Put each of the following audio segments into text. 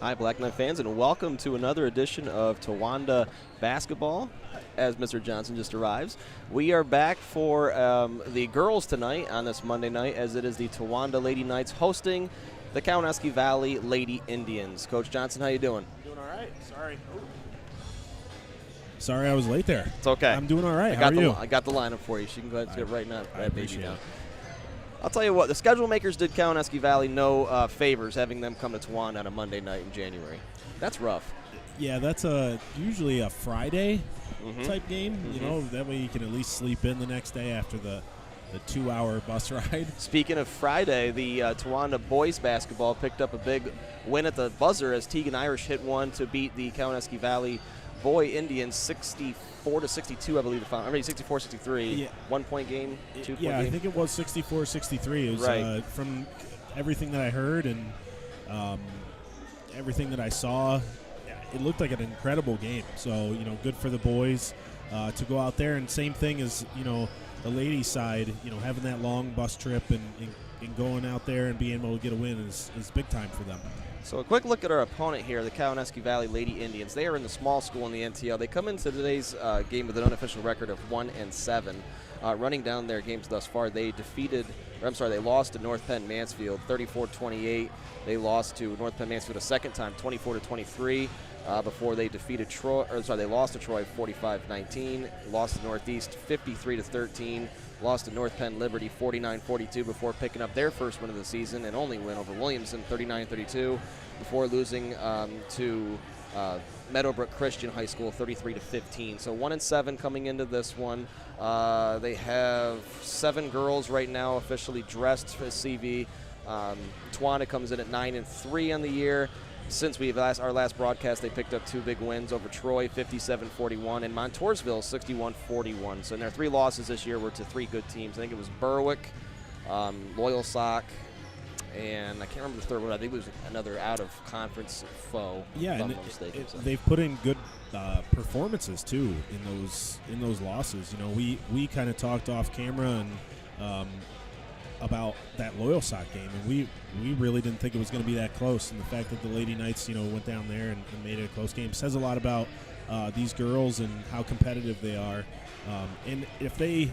Hi, Black Knight fans, and welcome to another edition of Towanda Basketball as Mr. Johnson just arrives. We are back for the girls tonight on this Monday night, as it is the Towanda Lady Knights hosting the Cowanesque Valley Lady Indians. Coach Johnson, how you doing? Doing all right. Sorry. Sorry I was late there. It's okay. I'm doing all right. How are you? I got the lineup for you. She can go ahead and get right now. I appreciate it. I'll tell you what, the schedule makers did Cowanesque Valley no favors having them come to Towanda on a Monday night in January. That's rough. Yeah, that's usually a Friday type game. Mm-hmm. You know, that way you can at least sleep in the next day after the 2-hour bus ride. Speaking of Friday, the Towanda boys basketball picked up a big win at the buzzer as Teagan Irish hit one to beat the Cowanesque Valley boy Indians 64-62, I believe. 64-63. Yeah. 1 point game, 2 point Yeah, game. I think it was 64-63. It was Right. From everything that I heard and everything that I saw, it looked like an incredible game. So, good for the boys to go out there. And same thing as, the ladies' side, having that long bus trip and going out there and being able to get a win is big time for them. So a quick look at our opponent here, the Cowanesque Valley Lady Indians. They are in the small school in the NTL. They come into today's game with an unofficial record of 1-7. Running down their games thus far, they lost to North Penn Mansfield 34-28. They lost to North Penn Mansfield a second time, 24-23. Before they defeated they lost to Troy 45-19, lost to Northeast 53-13, lost to North Penn Liberty 49-42 before picking up their first win of the season and only win over Williamson 39-32 before losing to Meadowbrook Christian High School 33-15. So 1-7 coming into this one. They have 7 girls right now officially dressed for CV. Towanda comes in at 9-3 on the year. Since our last broadcast, they picked up 2 big wins over Troy, 57-41, and Montoursville, 61-41. So in their 3 losses this year were to 3 good teams. I think it was Berwick, Loyal Sock, and I can't remember the third one. I think it was another out-of-conference foe. Yeah, if I'm and not mistaken. they've put in good performances too in those losses. We kind of talked off camera and about that Loyal Sock game, and we really didn't think it was going to be that close. And the fact that the Lady Knights, went down there and made it a close game says a lot about these girls and how competitive they are. And if they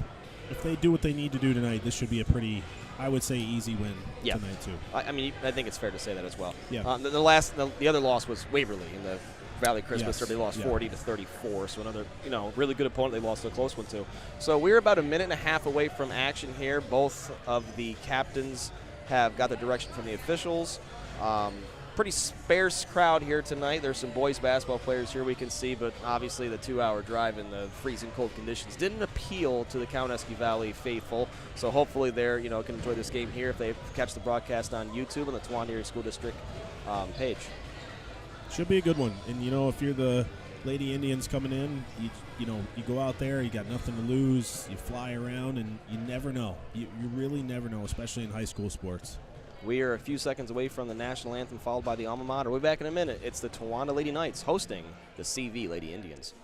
do what they need to do tonight, this should be a pretty, I would say, easy win tonight too. I think it's fair to say that as well. Yeah. The other loss was Waverly in the Valley Christmas. Yes. They lost 40-34. So another really good opponent. They lost a close one too. So we're about a minute and a half away from action here. Both of the captains have got the direction from the officials. Pretty sparse crowd here tonight. There's some boys basketball players here we can see, but obviously the 2-hour drive in the freezing cold conditions didn't appeal to the Cowanesque Valley faithful. So hopefully they're can enjoy this game here if they catch the broadcast on YouTube on the Towanda Area School District page. Should be a good one. And if you're the Lady Indians coming in, you go out there, you got nothing to lose, you fly around, and you never know. You really never know, especially in high school sports. We are a few seconds away from the national anthem, followed by the alma mater. We'll be back in a minute. It's the Towanda Lady Knights hosting the CV Lady Indians.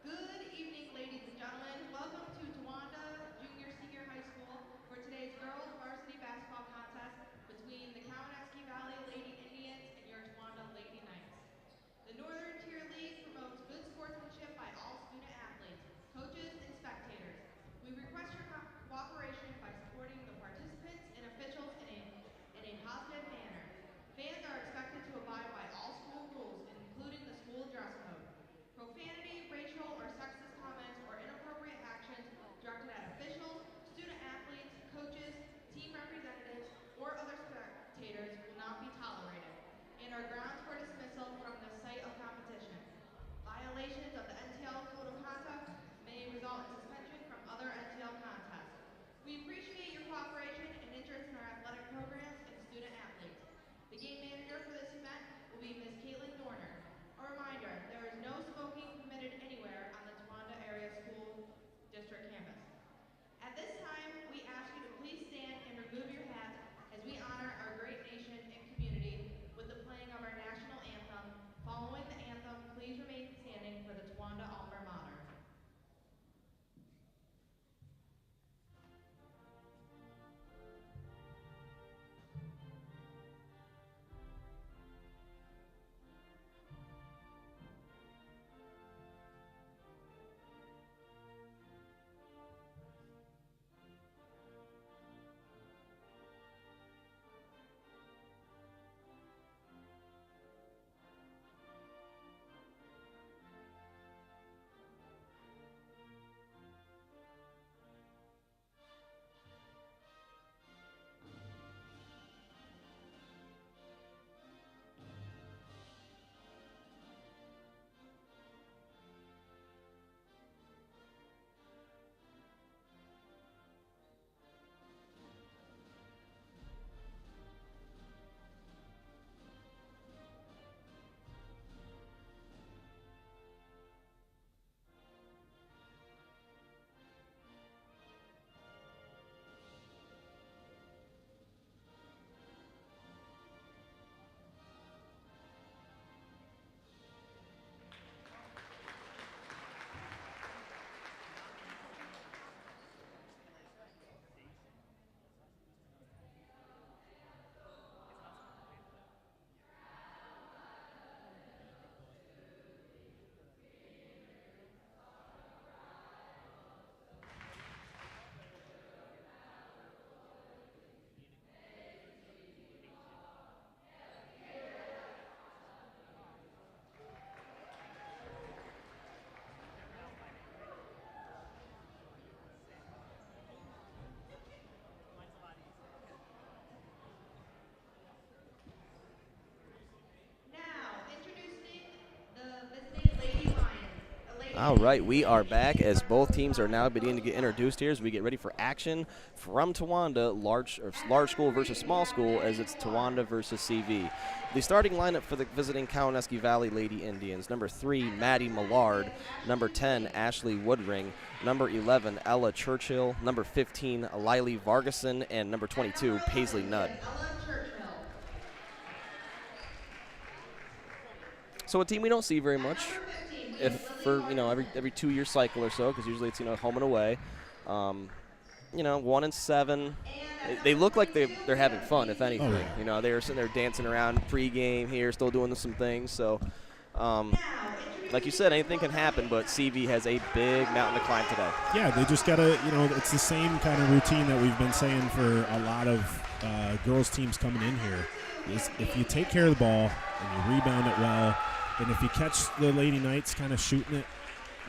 Good evening, ladies and gentlemen. Welcome to Towanda Junior Senior High School All right, we are back as both teams are now beginning to get introduced here as we get ready for action from Towanda, large school versus small school, as it's Towanda versus CV. The starting lineup for the visiting Cowanesque Valley Lady Indians: number 3, Maddie Millard; number 10, Ashley Woodring; number 11, Ella Churchill; number 15, Lily Vargason; and number 22, Paisley Nudd. So a team we don't see very much, if for every 2-year cycle or so, because usually it's home and away. 1-7. They look like they're having fun, if anything. Oh, yeah. They were sitting there dancing around pregame here, still doing some things. So, like you said, anything can happen, but CV has a big mountain to climb today. Yeah, they just gotta. It's the same kind of routine that we've been saying for a lot of girls teams coming in here. Is if you take care of the ball and you rebound it well, and if you catch the Lady Knights kind of shooting it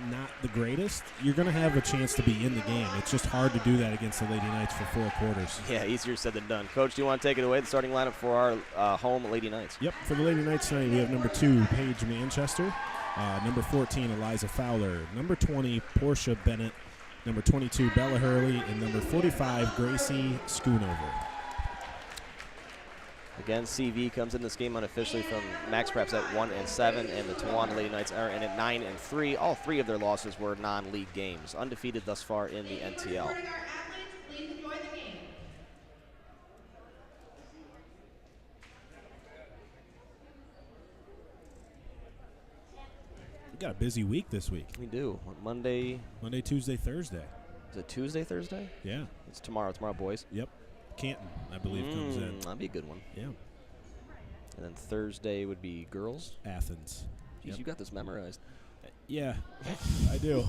not the greatest, you're going to have a chance to be in the game. It's just hard to do that against the Lady Knights for 4 quarters. Yeah, easier said than done. Coach, do you want to take it away, the starting lineup for our home Lady Knights? Yep, for the Lady Knights tonight, we have number 2, Paige Manchester, number 14, Eliza Fowler, number 20, Portia Bennett, number 22, Bella Hurley, and number 45, Gracie Schoonover. Again, CV comes in this game unofficially from Max Preps at 1-7, and the Towanda Lady Knights are in at 9-3. All 3 of their losses were non-league games, undefeated thus far in the NTL. We got a busy week this week. We do. Monday, Tuesday, Thursday. Is it Tuesday, Thursday? Yeah. It's tomorrow, boys. Yep. Canton, I believe, comes in. That'd be a good one. Yeah. And then Thursday would be girls. Athens. Jeez, you got this memorized. Yeah, I do.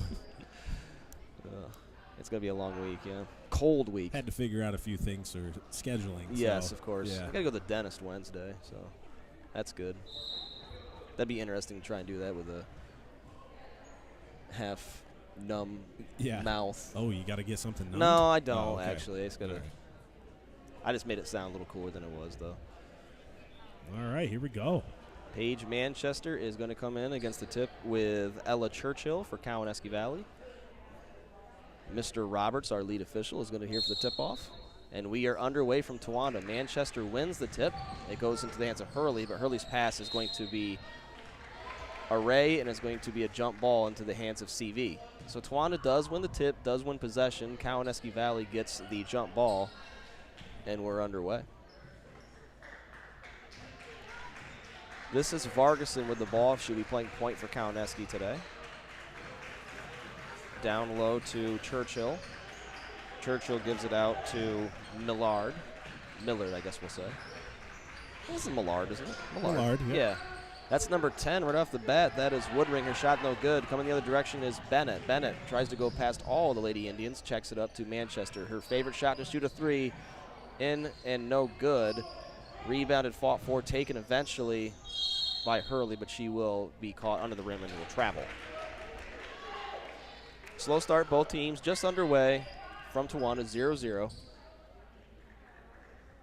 It's going to be a long week, yeah. Cold week. Had to figure out a few things for scheduling. Yes, so, of course. Yeah. I got to go to the dentist Wednesday, so that's good. That'd be interesting to try and do that with a half numb mouth. Oh, you got to get something numbed? No, I don't, okay. actually. I just got to. Right. I just made it sound a little cooler than it was, though. All right, here we go. Paige Manchester is going to come in against the tip with Ella Churchill for Cowanesque Valley. Mr. Roberts, our lead official, is going to be here for the tip-off. And we are underway from Towanda. Manchester wins the tip. It goes into the hands of Hurley, but Hurley's pass is going to be a ray, and it's going to be a jump ball into the hands of CV. So Towanda does win the tip, does win possession. Cowanesque Valley gets the jump ball, and we're underway. This is Vargason with the ball. She'll be playing point for Cowanesque today. Down low to Churchill. Churchill gives it out to Millard. Millard, I guess we'll say. This is Millard, isn't it? Millard, yeah. That's number 10 right off the bat. That is Woodring. Her shot no good. Coming the other direction is Bennett. Bennett tries to go past all the Lady Indians. Checks it up to Manchester. Her favorite shot to shoot a 3. In and no good. Rebounded, fought for, taken eventually by Hurley, but she will be caught under the rim and will travel. Slow start, both teams just underway from Towanda, 0-0.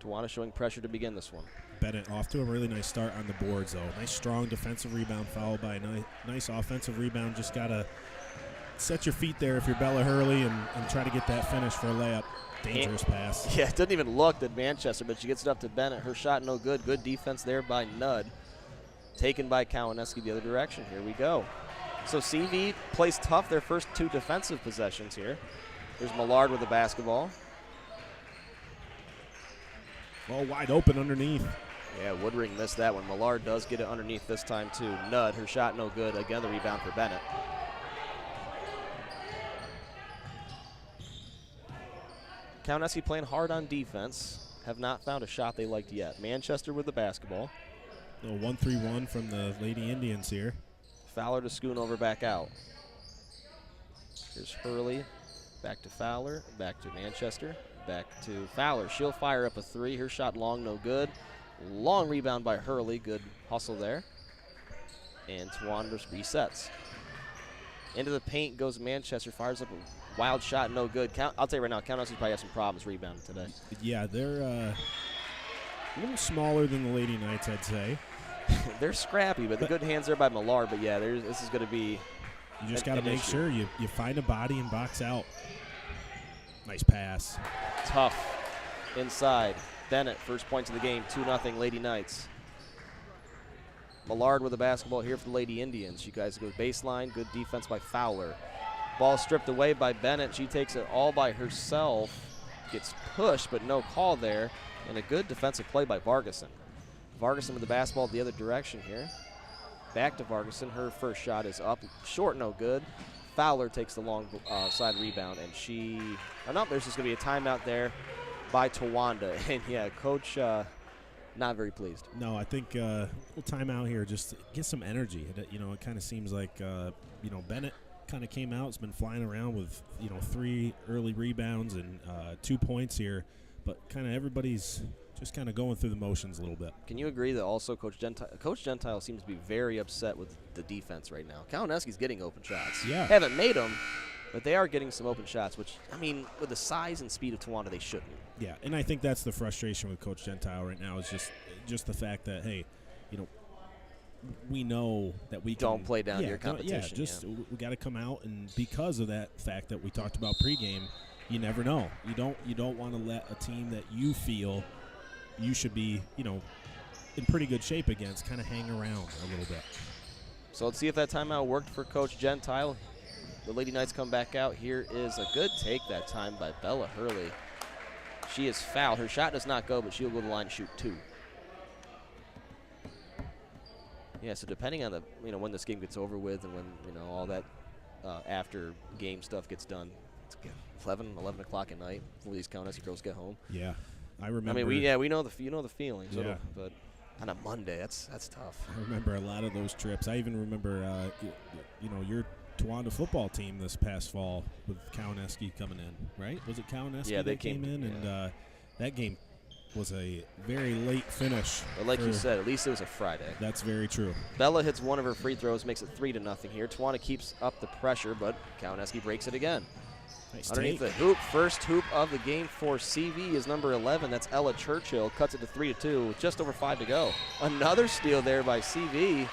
Towanda showing pressure to begin this one. Bennett off to a really nice start on the boards, though. Nice, strong defensive rebound followed by a nice offensive rebound. Just got to set your feet there if you're Bella Hurley and try to get that finish for a layup. Dangerous pass. Yeah, it doesn't even look at Manchester, but she gets it up to Bennett. Her shot no good. Good defense there by Nudd. Taken by Cowanesque the other direction. Here we go. So CV plays tough their first 2 defensive possessions here. There's Millard with the basketball. Ball wide open underneath. Yeah, Woodring missed that one. Millard does get it underneath this time too. Nudd, her shot no good. Again, the rebound for Bennett. Cowanesque playing hard on defense. Have not found a shot they liked yet. Manchester with the basketball. A 1-3-1 from the Lady Indians here. Fowler to Schoonover back out. Here's Hurley. Back to Fowler. Back to Manchester. Back to Fowler. She'll fire up a 3. Her shot long, no good. Long rebound by Hurley. Good hustle there. And Towanda resets. Into the paint goes Manchester. Fires up a wild shot, no good. I'll tell you right now, Cowanesque probably have some problems rebounding today. Yeah, they're a little smaller than the Lady Knights, I'd say. They're scrappy, but the good hands there by Millard. But yeah, this is going to be You just got to make sure you find a body and box out. Nice pass. Tough. Inside. Bennett, first points of the game, 2-0 Lady Knights. Millard with the basketball here for the Lady Indians. You guys go baseline, good defense by Fowler. Ball stripped away by Bennett. She takes it all by herself. Gets pushed, but no call there. And a good defensive play by Vargason. Vargason with the basketball the other direction here. Back to Vargason. Her first shot is up. Short, no good. Fowler takes the long side rebound, and there's just going to be a timeout there by Towanda. And, yeah, Coach not very pleased. No, I think a little timeout here just to get some energy. It kind of seems like, Bennett kind of came out. It's been flying around with, 3 early rebounds and 2 points here. But kind of everybody's just kind of going through the motions a little bit. Can you agree that also Coach Gentile seems to be very upset with the defense right now? Cowanesque's getting open shots. Yeah. Haven't made them, but they are getting some open shots, which, with the size and speed of Towanda, they shouldn't. Yeah, and I think that's the frustration with Coach Gentile right now is just the fact that, hey, we know that we don't play down your competition. We got to come out, and because of that fact that we talked about pregame, you never know. You don't want to let a team that you feel you should be, in pretty good shape against kind of hang around a little bit. So let's see if that timeout worked for Coach Gentile. The Lady Knights come back out. Here is a good take that time by Bella Hurley. She is fouled. Her shot does not go, but she'll go to the line and shoot 2. Yeah, so depending on when this game gets over with and when, all that after game stuff gets done, it's 11 o'clock at night before these Cowanesque girls get home. Yeah, I remember. we know the feeling. So yeah. But on a Monday, that's tough. I remember a lot of those trips. I even remember, your Towanda football team this past fall with Cowanesque coming in, right? Was it Cowanesque they came in? Yeah. And that game was a very late finish. But like you said, at least it was a Friday. That's very true. Bella hits one of her free throws, makes it 3-0 here. Towanda keeps up the pressure, but Cowanesque breaks it again. Nice Underneath take. the hoop, first hoop of the game for CV is number 11. That's Ella Churchill. Cuts it to 3-2 with just over 5 to go. Another steal there by CV.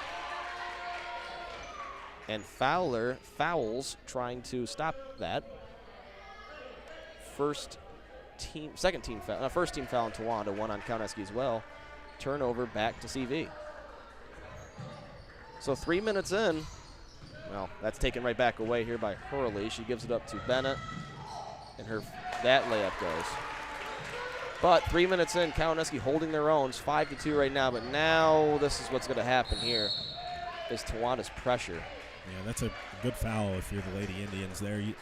And Fowler fouls trying to stop that. First team foul on Towanda, one on Cowanesque as well. Turnover back to CV. So 3 minutes in. Well, that's taken right back away here by Hurley. She gives it up to Bennett, and that layup goes. But 3 minutes in, Cowanesque holding their own. It's 5-2 right now, but now this is what's going to happen here is Towanda's pressure. Yeah, that's a good foul if you're the Lady Indians there. You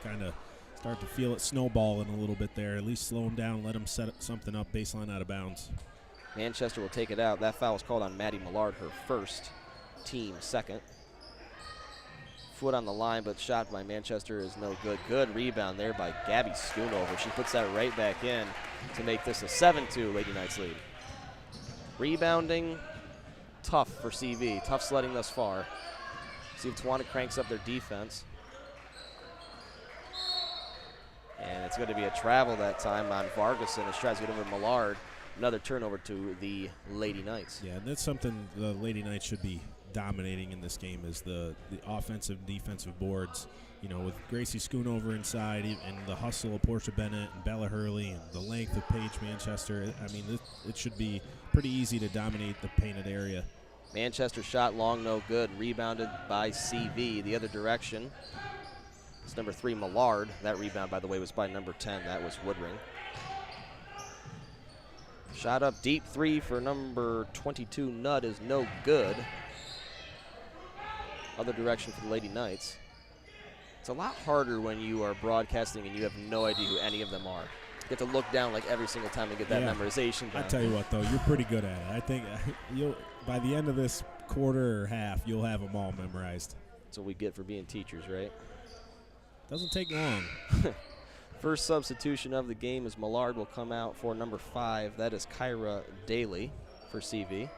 kind of start to feel it snowballing a little bit there. At least slow them down, let them set something up, baseline out of bounds. Manchester will take it out. That foul was called on Maddie Millard, her first, team second. Foot on the line, but shot by Manchester is no good. Good rebound there by Gabby Schoonover. She puts that right back in to make this a 7-2 Lady Knights lead. Rebounding, tough for CV. Tough sledding thus far. See if Towanda cranks up their defense. And it's going to be a travel that time on Vargason as tries to get over Millard. Another turnover to the Lady Knights. Yeah, that's something the Lady Knights should be dominating in this game is the offensive and defensive boards. With Gracie Schoonover inside and the hustle of Portia Bennett and Bella Hurley and the length of Paige Manchester, it should be pretty easy to dominate the painted area. Manchester shot long, no good. Rebounded by CV the other direction. It's number 3, Millard. That rebound, by the way, was by number 10. That was Woodring. Shot up deep 3 for number 22, Nutt, is no good. Other direction for the Lady Knights. It's a lot harder when you are broadcasting and you have no idea who any of them are. You have to look down like every single time to get that memorization down. I tell you what, though, you're pretty good at it. I think by the end of this quarter or half, you'll have them all memorized. That's what we get for being teachers, right? Doesn't take long. First substitution of the game is Millard will come out for number 5. That is Kyra Daly for CV.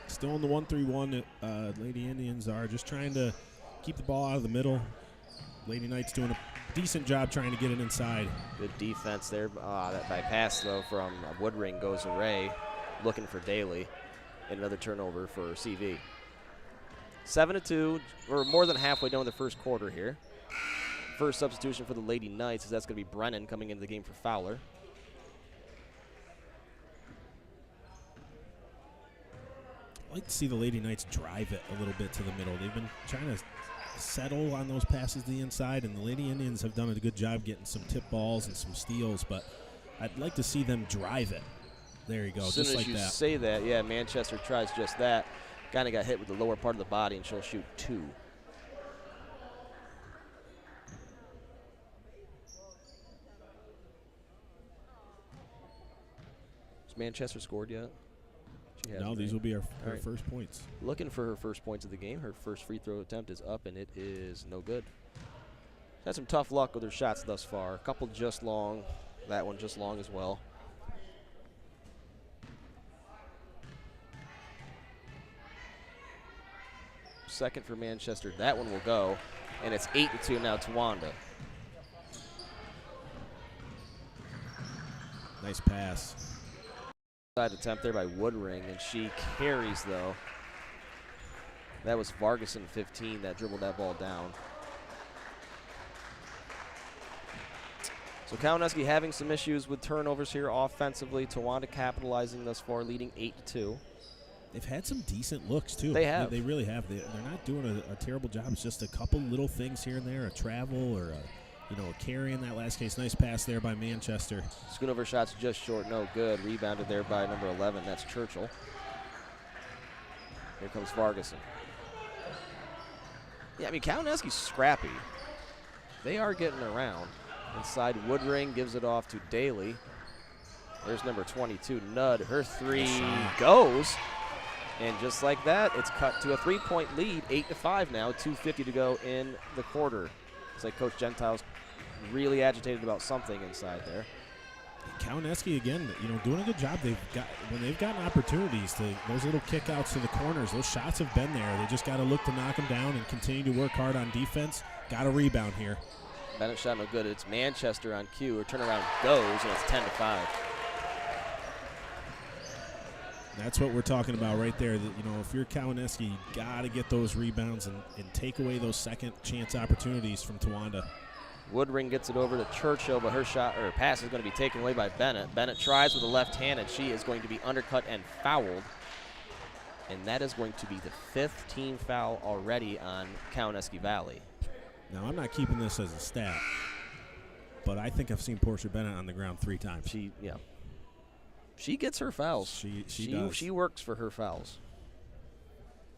Still in the 1-3-1. Lady Indians are just trying to keep the ball out of the middle. Lady Knights doing a decent job trying to get it inside. Good defense there. That by pass, though, from Woodring goes away, looking for Daly. and another turnover for CV. 7-2. We're more than halfway done with the first quarter here. First substitution for the Lady Knights is that's going to be Brennan coming into the game for Fowler. I'd like to see the Lady Knights drive it a little bit to the middle. They've been trying to settle on those passes to the inside, and the Lady Indians have done a good job getting some tip balls and some steals, but I'd like to see them drive it. There you go, As just soon like as you that. say that, yeah, Manchester tries just that. Kind of got hit with the lower part of the body, and she'll shoot 2. Has Manchester scored yet? She hasn't, No, these right? will be her right. first points. Looking for her first points of the game. Her first free throw attempt is up, and it is no good. Had some tough luck with her shots thus far. A couple just long. That one just long as well. Second for Manchester. That one will go, and it's 8-2 now to Wanda. Nice pass. Side attempt there by Woodring, and she carries, though. That was Vargas in 15 that dribbled that ball down. So Cowanesque having some issues with turnovers here offensively. Towanda capitalizing thus far, leading 8-2. They've had some decent looks, too. They have. They really have. They're not doing a terrible job. It's just a couple little things here and there, a travel or a carry in that last case. Nice pass there by Manchester. Schoonover shots just short, no good. Rebounded there by number 11. That's Churchill. Here comes Vargason. Yeah, I mean, Cowanesque's scrappy. They are getting around. Inside, Woodring gives it off to Daly. There's number 22, Nudd. Her three goes. And just like that, it's cut to a 3-point lead, 8-5 now, 2:50 to go in the quarter. It's like Coach Gentile's really agitated about something inside there. Cowanesque again, doing a good job. When they've gotten opportunities, those little kickouts to the corners, those shots have been there. They just got to look to knock them down and continue to work hard on defense. Got a rebound here. Bennett shot no good. It's Manchester on cue. Her turnaround goes, and it's 10-5. That's what we're talking about right there. That, if you're Cowanesque, you got to get those rebounds and take away those second chance opportunities from Towanda. Woodring gets it over to Churchill, but her pass is going to be taken away by Bennett. Bennett tries with the left hand, and she is going to be undercut and fouled. And that is going to be the 5th team foul already on Cowanesque Valley. Now, I'm not keeping this as a stat, but I think I've seen Portia Bennett on the ground 3 times. She gets her fouls. She does. She works for her fouls.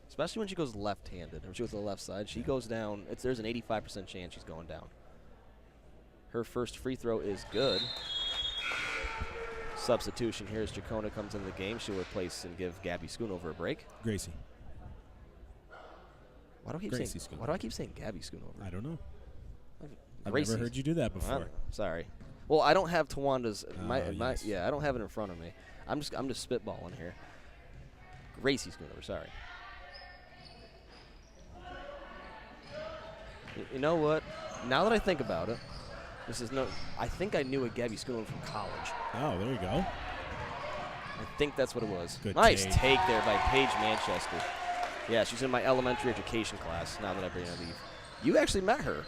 Especially when she goes left-handed. When she goes to the left side, she goes down. There's an 85% chance she's going down. Her first free throw is good. Substitution here as Jacona comes into the game. She'll replace and give Gabby Schoonover a break. Gracie. Why do I keep saying Gabby Schoonover? I don't know. I've Gracie. never heard you do that before. Sorry. Well, I don't have Tawanda's. Yes. Yeah, I don't have it in front of me. I'm just spitballing here. Gracie Schoonover. Sorry. You know what? Now that I think about it, I think I knew a Gabby Schoonover from college. Oh, there you go. I think that's what it was. Good nice take. take there by Paige Manchester. Yeah, she's in my elementary education class. Now that I bring her to leave, you actually met her.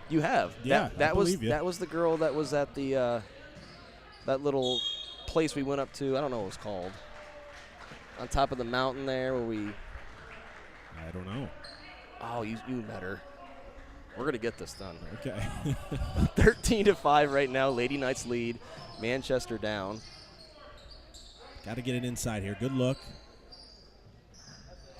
You have. Yeah, that I was believe you. That was the girl that was at the that little place we went up to. I don't know what it was called. On top of the mountain there, where we. I don't know. Oh, you met her. We're gonna get this done. Okay. 13-5 right now. Lady Knights lead. Manchester down. Got to get it inside here. Good look.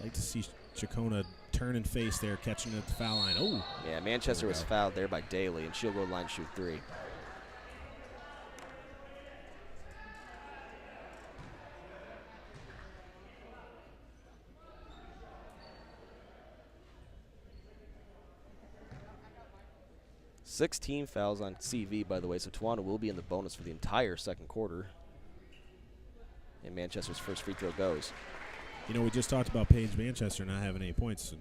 Like to see Chacona turn and face there, catching it at the foul line. Oh. Yeah, Manchester was fouled there by Daly, and she'll go line shoot 3. Sixteen fouls on CV, by the way, so Towanda will be in the bonus for the entire second quarter. And Manchester's first free throw goes. We just talked about Paige Manchester not having any points,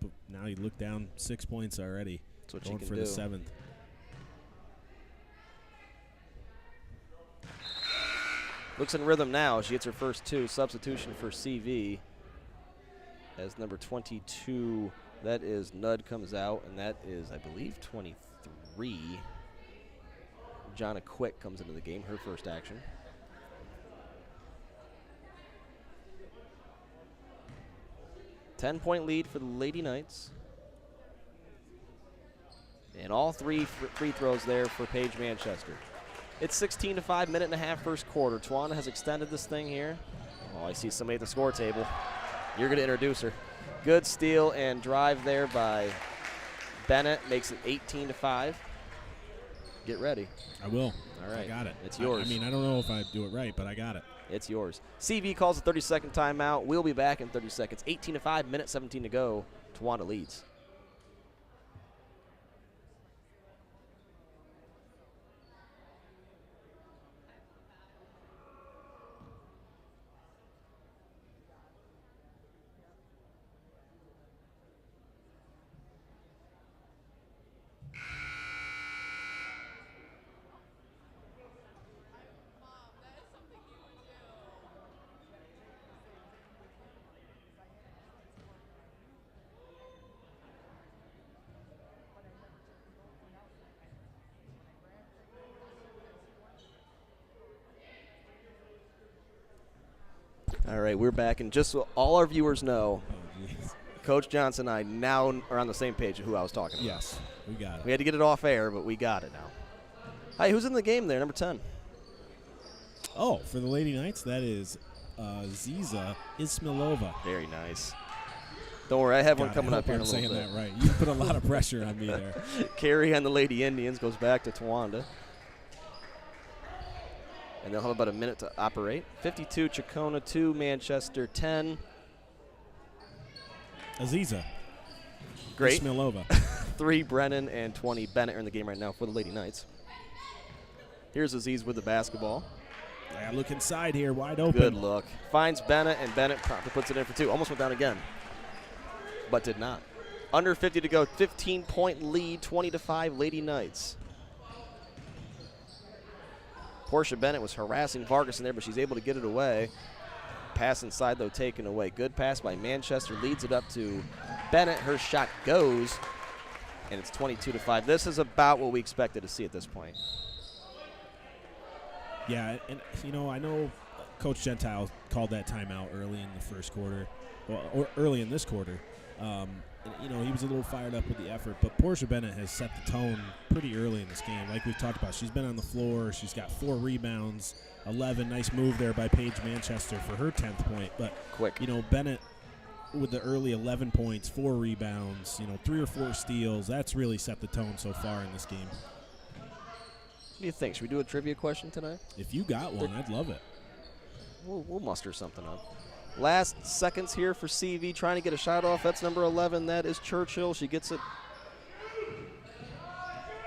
but now you look down 6 points already. That's what going she for can the do. 7th. Looks in rhythm now. She gets her first 2. Substitution for CV as number 22. That is Nud comes out, and that is, I believe, 23. Jonna Quick comes into the game, her first action. Ten-point lead for the Lady Knights. And all 3 free throws there for Paige Manchester. It's 16-5, minute and a half first quarter. Tawana has extended this thing here. Oh, I see somebody at the score table. You're going to introduce her. Good steal and drive there by Bennett. Makes it 18-5. Get ready. I will. All right. I got it. It's yours. I mean, I don't know if I do it right, but I got it. It's yours. CV calls a 30-second timeout. We'll be back in 30 seconds. 18-5, minute 17 to go. Tawana leads. All right, we're back, and just so all our viewers know, Coach Johnson and I now are on the same page of who I was talking about. Yes, we got it. We had to get it off air, but we got it now. Hi, who's in the game there, number 10? Oh, for the Lady Knights, that is Ziza Ismailova. Very nice. Don't worry, I have one coming up here in a little bit. I'm saying that right. You put a lot of pressure on me there. Carry on the Lady Indians goes back to Tawanda. And they'll have about a minute to operate. 52, Chacona 2, Manchester 10. Aziza. Great. Ismailova. 3, Brennan, and 20, Bennett are in the game right now for the Lady Knights. Here's Aziz with the basketball. Yeah, look inside here, wide open. Good look. Finds Bennett, and Bennett promptly puts it in for 2. Almost went down again, but did not. Under 50 to go, 15-point lead, 20-5, Lady Knights. Portia Bennett was harassing Vargas in there, but she's able to get it away. Pass inside, though, taken away. Good pass by Manchester, leads it up to Bennett. Her shot goes, and it's 22-5. This is about what we expected to see at this point. Yeah, and, you know, I know Coach Gentile called that timeout early in the first quarter, or early in this quarter. And, you know, he was a little fired up with the effort, but Portia Bennett has set the tone pretty early in this game. Like we've talked about, she's been on the floor. She's got 4 rebounds, 11. Nice move there by Paige Manchester for her 10th point. But, quick, you know, Bennett with the early 11 points, 4 rebounds, you know, 3 or 4 steals. That's really set the tone so far in this game. What do you think? Should we do a trivia question tonight? If you got one, I'd love it. We'll muster something up. Last seconds here for CV, trying to get a shot off. That's number 11. That is Churchill. She gets it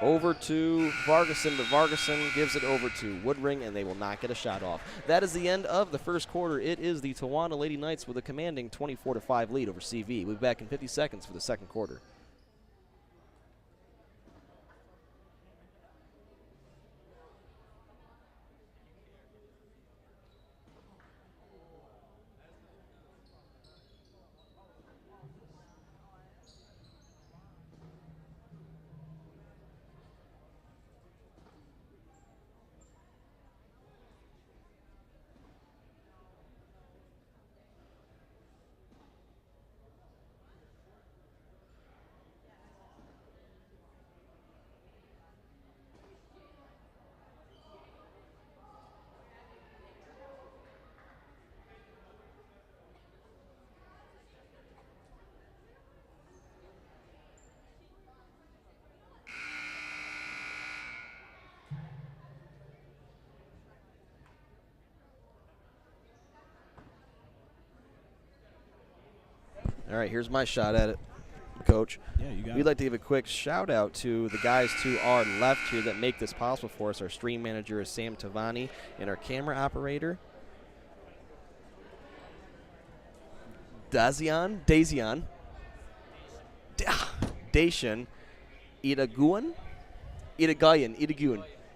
over to Vargason, but Vargason gives it over to Woodring, and they will not get a shot off. That is the end of the first quarter. It is the Tawana Lady Knights with a commanding 24-5 lead over CV. We'll be back in 50 seconds for the second quarter. All right, here's my shot at it, Coach. Yeah, you got it. We'd like to give a quick shout-out to the guys to our left here that make this possible for us. Our stream manager is Sam Tavani, and our camera operator, Dazian,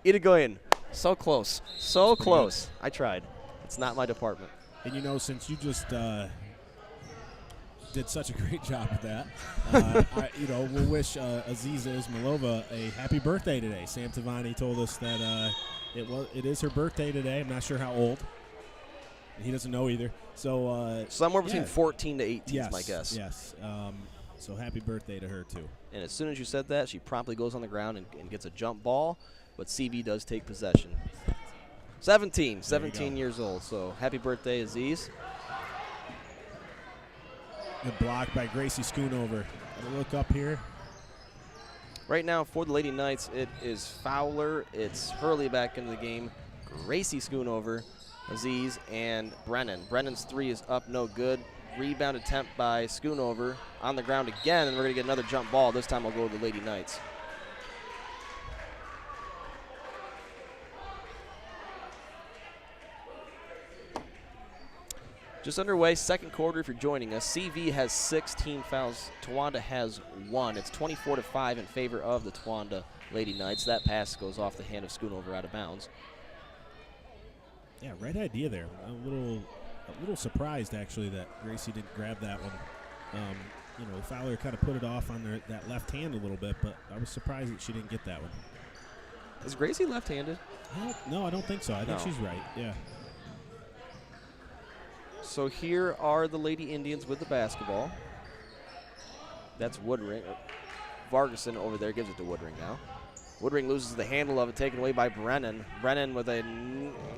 Itaguyan. So close. I tried. It's not my department. And, you know, since you just did such a great job with that, we'll wish Aziza Ismailova a happy birthday today. Sam Tavani told us that it is her birthday today. I'm not sure how old. He doesn't know either. So somewhere between 14 to 18 yes, is my guess. Yes. So happy birthday to her, too. And as soon as you said that, she promptly goes on the ground and gets a jump ball, but CV does take possession. 17 years old, so happy birthday, Aziz. Good block by Gracie Schoonover. Gotta look up here. Right now for the Lady Knights, it is Fowler, it's Hurley back into the game, Gracie Schoonover, Aziz, and Brennan. Brennan's three is up, no good. Rebound attempt by Schoonover on the ground again, and we're going to get another jump ball. This time I'll go to the Lady Knights. Just underway, second quarter if you're joining us. CV has 16 fouls. Towanda has 1. It's 24-5 in favor of the Towanda Lady Knights. That pass goes off the hand of Schoonover out of bounds. Yeah, right idea there. A little surprised, actually, that Gracie didn't grab that one. Fowler kind of put it off on that left hand a little bit, but I was surprised that she didn't get that one. Is Gracie left-handed? No, I don't think so. I think she's right, yeah. So here are the Lady Indians with the basketball. That's Woodring. Vargason over there gives it to Woodring now. Woodring loses the handle of it, taken away by Brennan. Brennan with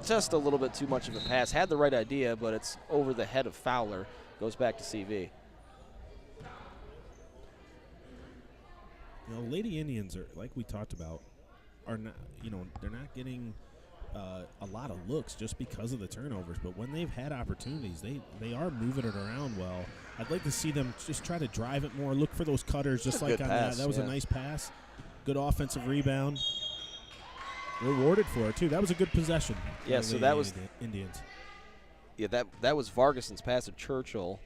just a little bit too much of a pass. Had the right idea, but it's over the head of Fowler. Goes back to CV. Lady Indians are, like we talked about, are not, they're not getting a lot of looks just because of the turnovers. But when they've had opportunities, they are moving it around well. I'd like to see them just try to drive it more, look for those cutters, just like on pass, that. That was a nice pass. Good offensive rebound. Rewarded for it, too. That was a good possession. Yeah, so that was Indians. Yeah, that was Vargason's pass to Churchill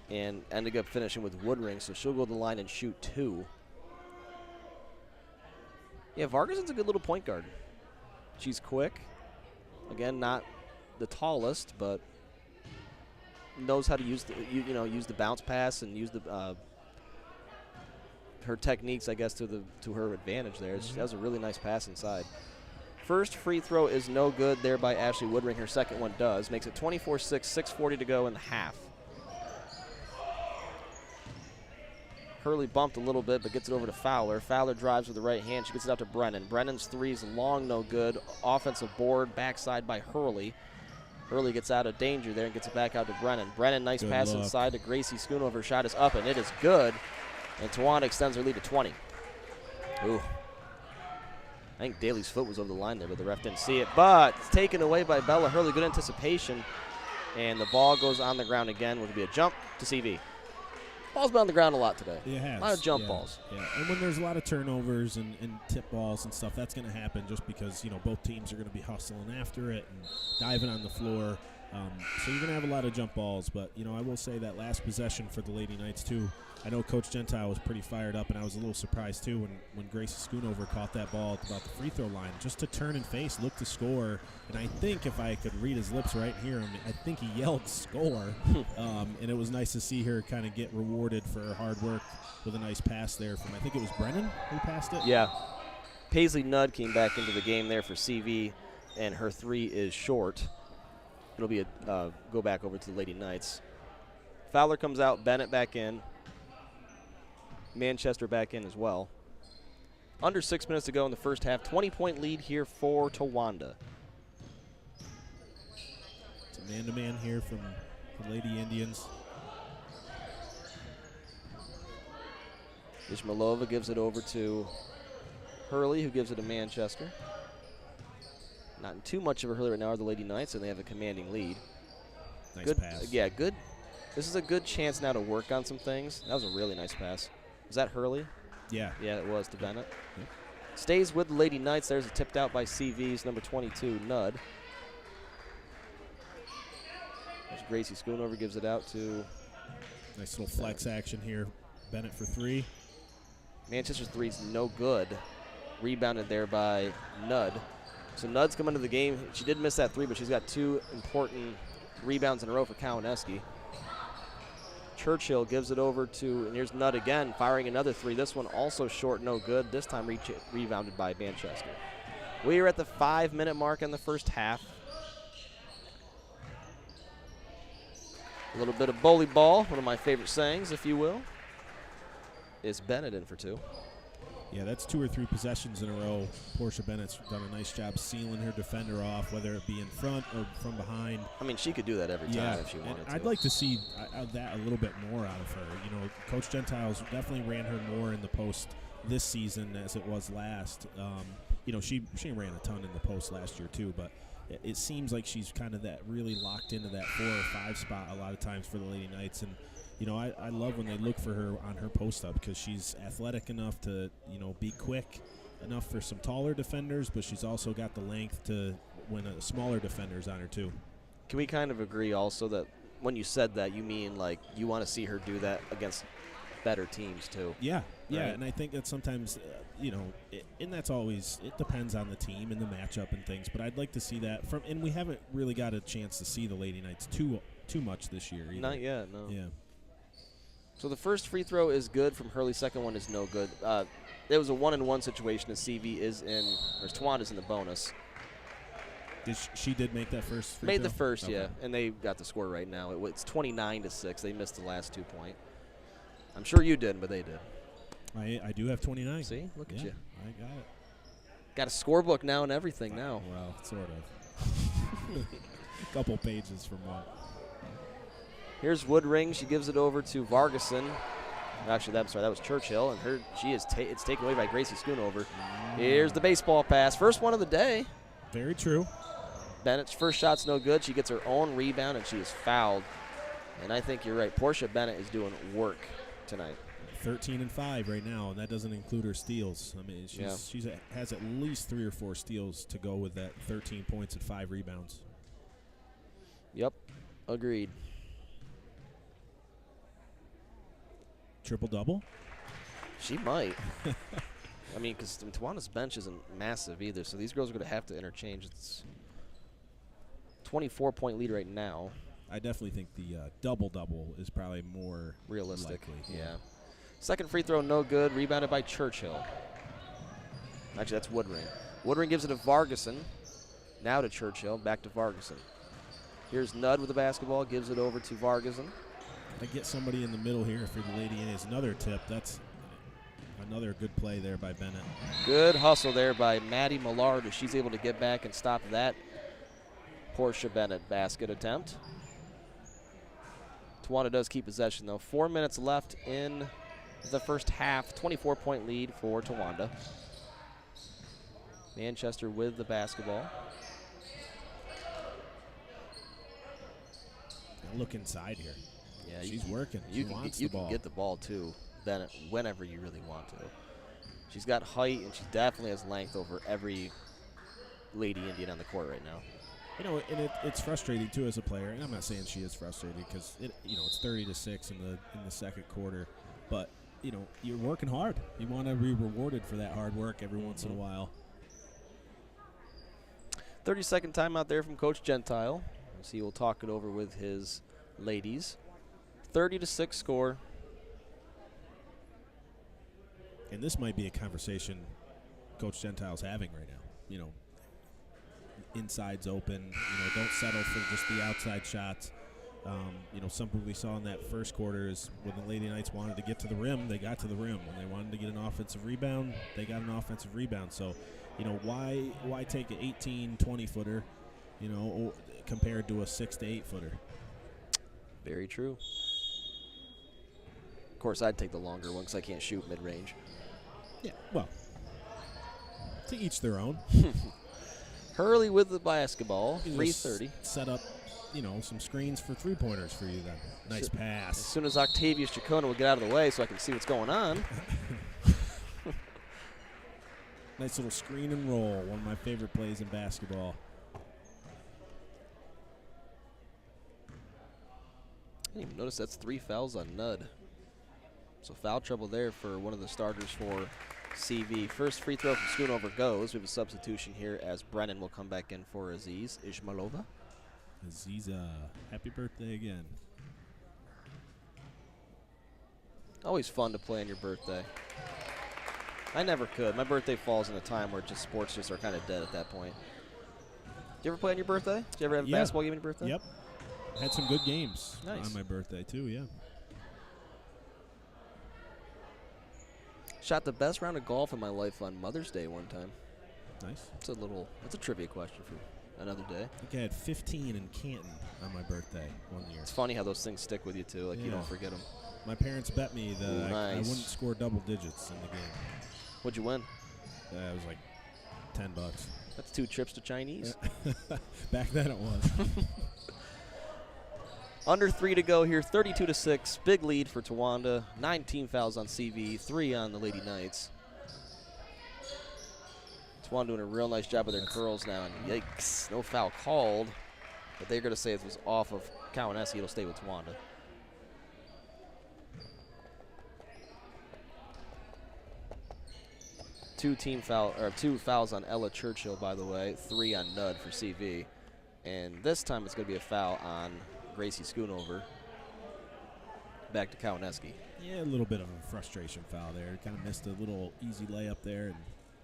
and ended up finishing with Woodring, so she'll go to the line and shoot 2. Yeah, Vargason's a good little point guard. She's quick. Again, not the tallest, but knows how to use the bounce pass and use the her techniques, I guess, to her advantage there. Mm-hmm. That was a really nice pass inside. First free throw is no good there by Ashley Woodring. Her second one does. Makes it 24-6, 6:40 to go in the half. Hurley bumped a little bit, but gets it over to Fowler. Fowler drives with the right hand. She gets it out to Brennan. Brennan's three's long, no good. Offensive board, backside by Hurley. Hurley gets out of danger there and gets it back out to Brennan. Brennan, nice good pass look. inside to Gracie Schoonover. Shot is up, and it is good. And Towanda extends her lead to 20. Ooh. I think Daly's foot was over the line there, but the ref didn't see it. But it's taken away by Bella Hurley. Good anticipation. And the ball goes on the ground again, which will be a jump to CV. Ball's been on the ground a lot today. It has. A lot of jump balls. Yeah, and when there's a lot of turnovers and tip balls and stuff, that's going to happen just because, both teams are going to be hustling after it and diving on the floor. So you're going to have a lot of jump balls. But, I will say that last possession for the Lady Knights, too, I know Coach Gentile was pretty fired up, and I was a little surprised, too, when Gracie Schoonover caught that ball at about the free throw line, just to turn and face, look to score. And I think if I could read his lips right here, I think he yelled score. And it was nice to see her kind of get rewarded for her hard work with a nice pass there from, I think it was Brennan who passed it. Yeah. Paisley Nudd came back into the game there for CV, and her three is short. It'll be a go back over to the Lady Knights. Fowler comes out, Bennett back in. Manchester back in as well. Under 6 minutes to go in the first half. 20-point lead here for Towanda. It's a man-to-man here from the Lady Indians. Ishmailova gives it over to Hurley, who gives it to Manchester. Not in too much of a hurry right now are the Lady Knights, and they have a commanding lead. Nice good pass. Yeah, good. This is a good chance now to work on some things. That was a really nice pass. Was that Hurley? Yeah. Yeah, it was to Bennett. Yep. Stays with the Lady Knights. There's a tipped out by CV's number 22, Nudd. There's Gracie Schoonover, gives it out to... Nice little flex action here. Bennett for 3. Manchester's three's no good. Rebounded there by Nudd. So Nudd's come into the game. She did miss that 3, but she's got 2 important rebounds in a row for Cowanesque. Churchill gives it over to, and here's Nudd again, firing another 3. This one also short, no good. This time rebounded by Manchester. We are at the 5-minute mark in the first half. A little bit of bully ball, one of my favorite sayings, if you will. Is Bennett in for 2? Yeah, that's 2 or 3 possessions in a row. Portia Bennett's done a nice job sealing her defender off, whether it be in front or from behind. I mean, she could do that every time if she wanted to. I'd like to see that a little bit more out of her. You know, Coach Gentiles definitely ran her more in the post this season as it was last. You know, she ran a ton in the post last year too, but it seems like she's kind of that really locked into that 4 or 5 spot a lot of times for the Lady Knights. And you know, I love when they look for her on her post-up because she's athletic enough to, you know, be quick enough for some taller defenders, but she's also got the length to win a smaller defenders on her too. Can we kind of agree also that when you said that, you mean like you want to see her do that against better teams too? Yeah, yeah, right? And I think that sometimes, you know, and that's always, it depends on the team and the matchup and things, but I'd like to see that from, and we haven't really got a chance to see the Lady Knights too much this year either. Not yet, no. Yeah. So the first free throw is good from Hurley. Second one is no good. There was a 1-and-1 situation as CV is in, or Twanda's in the bonus. She did make that first free Made throw? the first, Okay. yeah, and they got the score right now. It's 29-6. They missed the last 2-point. I'm sure you didn't, but they did. I do have 29. See, look at you. I got it. Got a scorebook now and everything now. Well, sort of. A couple pages from one. Here's Woodring. She gives it over to Vargason. Actually, that was Churchill, and it's taken away by Gracie Schoonover. Here's the baseball pass. First one of the day. Very true. Bennett's first shot's no good. She gets her own rebound, and she is fouled. And I think you're right. Portia Bennett is doing work tonight. 13-5 right now, and that doesn't include her steals. I mean, she has at least 3 or 4 steals to go with that 13 points and 5 rebounds. Yep, agreed. Triple-double? She might. I mean, because Tawana's bench isn't massive either, so these girls are going to have to interchange. It's 24-point lead right now. I definitely think the double-double is probably more realistic. Likely. Yeah. Second free throw, no good. Rebounded by Churchill. Actually, that's Woodring. Woodring gives it to Vargason. Now to Churchill. Back to Vargason. Here's Nudd with the basketball. Gives it over to Vargason. I get somebody in the middle here for the Lady Indians. Another tip. That's another good play there by Bennett. Good hustle there by Maddie Millard as she's able to get back and stop that Portia Bennett basket attempt. Tawana does keep possession, though. 4 minutes left in the first half. 24-point lead for Tawanda. Manchester with the basketball. Look inside here. Yeah, she's working. You She wants can the ball. get the ball, too, Bennett, whenever you really want to. She's got height, and she definitely has length over every Lady Indian on the court right now. You know, and it's frustrating too as a player. And I'm not saying she is frustrated because it's 30-6 in the second quarter, but you know you're working hard. You want to be rewarded for that hard work every once in a while. 30-second timeout there from Coach Gentile. So he will talk it over with his ladies. 30-6 score. And this might be a conversation Coach Gentile's having right now. You know, inside's open. You know, don't settle for just the outside shots. You know, something we saw in that first quarter is when the Lady Knights wanted to get to the rim, they got to the rim. When they wanted to get an offensive rebound, they got an offensive rebound. So, you know, why take an 18, 20-footer, you know, compared to a 6 to 8-footer? Very true. Of course, I'd take the longer one because I can't shoot mid-range. Yeah, well, to each their own. Hurley with the basketball, You 3:30. Set up, you know, some screens for three-pointers for you then. Nice As pass. soon as Octavius Chacona will get out of the way so I can see what's going on. Nice little screen and roll, one of my favorite plays in basketball. I didn't even notice that's 3 fouls on Nudd. So foul trouble there for one of the starters for CV. First free throw from Schoonover goes. We have a substitution here as Brennan will come back in for Aziz Ismailova. Aziza, happy birthday again. Always fun to play on your birthday. I never could. My birthday falls in a time where just sports just are kind of dead at that point. Did you ever play on your birthday? Did you ever have a basketball game on your birthday? Yep. Had some good games Nice. on my birthday, too, yeah. Shot the best round of golf in my life on Mother's Day one time. Nice. That's a trivia question for another day. I think I had 15 in Canton on my birthday one year. It's funny how those things stick with you, too. Like, you don't forget them. My parents bet me that I wouldn't score double digits in the game. What'd you win? It was like $10. That's 2 trips to Chinese. Back then it was. Under 3 to go here, 32-6. Big lead for Towanda. 9 team fouls on CV, 3 on the Lady Knights. Towanda doing a real nice job with their curls now, and yikes, no foul called. But they're going to say it was off of Cowanesque. It'll stay with Towanda. Two fouls on Ella Churchill, by the way. 3 on Nud for CV. And this time it's going to be a foul on Gracie Schoonover. Back to Cowanesque. Yeah, a little bit of a frustration foul there. Kind of missed a little easy layup there and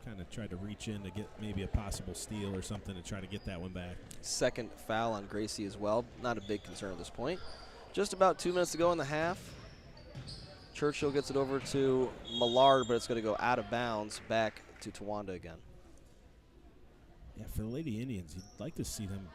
kind of tried to reach in to get maybe a possible steal or something to try to get that one back. Second foul on Gracie as well. Not a big concern at this point. Just about 2 minutes to go in the half. Churchill gets it over to Millard, but it's going to go out of bounds back to Towanda again. Yeah, for the Lady Indians, you'd like to see them,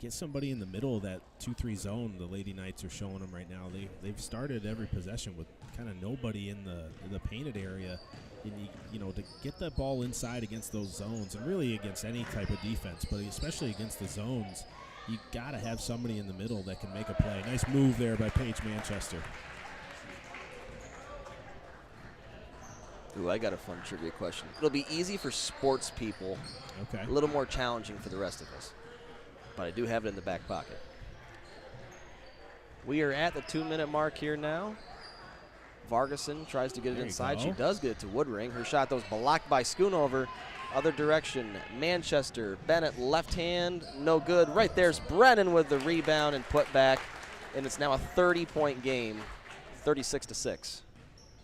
get somebody in the middle of that 2-3 zone the Lady Knights are showing them right now. They've started every possession with kind of nobody in the painted area. And to get that ball inside against those zones, and really against any type of defense, but especially against the zones, you got to have somebody in the middle that can make a play. Nice move there by Paige Manchester. Ooh, I got a fun trivia question. It'll be easy for sports people. Okay. A little more challenging for the rest of us. But I do have it in the back pocket. We are at the 2-minute mark here now. Vargason tries to get it inside. She does get it to Woodring. Her shot, though, was blocked by Schoonover. Other direction, Manchester. Bennett, left hand, no good. Right there's Brennan with the rebound and put back. And it's now a 30-point game, 36-6.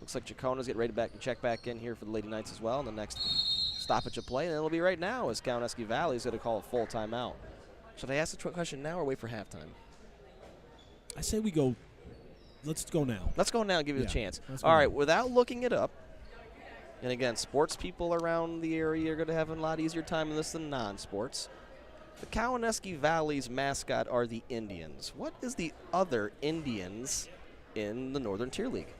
Looks like Jacona's getting ready to check back in here for the Lady Knights as well. And the next stoppage of play, and it'll be right now as Cowanesque Valley is going to call a full timeout. Should I ask the question now or wait for halftime? I say we go. Let's go now. Let's go now and give you a chance. All right, without looking it up, and again, sports people around the area are going to have a lot easier time in this than non-sports. The Cowanesque Valley's mascot are the Indians. What is the other Indians in the Northern Tier League?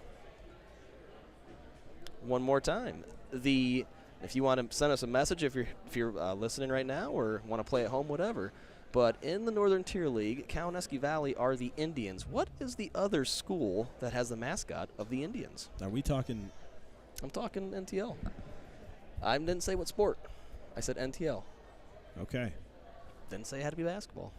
One more time. If you want to send us a message, if you're listening right now or want to play at home, whatever. But in the Northern Tier League, Cowanesque Valley are the Indians. What is the other school that has the mascot of the Indians? Are we talking? I'm talking NTL. I didn't say what sport. I said NTL. Okay. Didn't say it had to be basketball.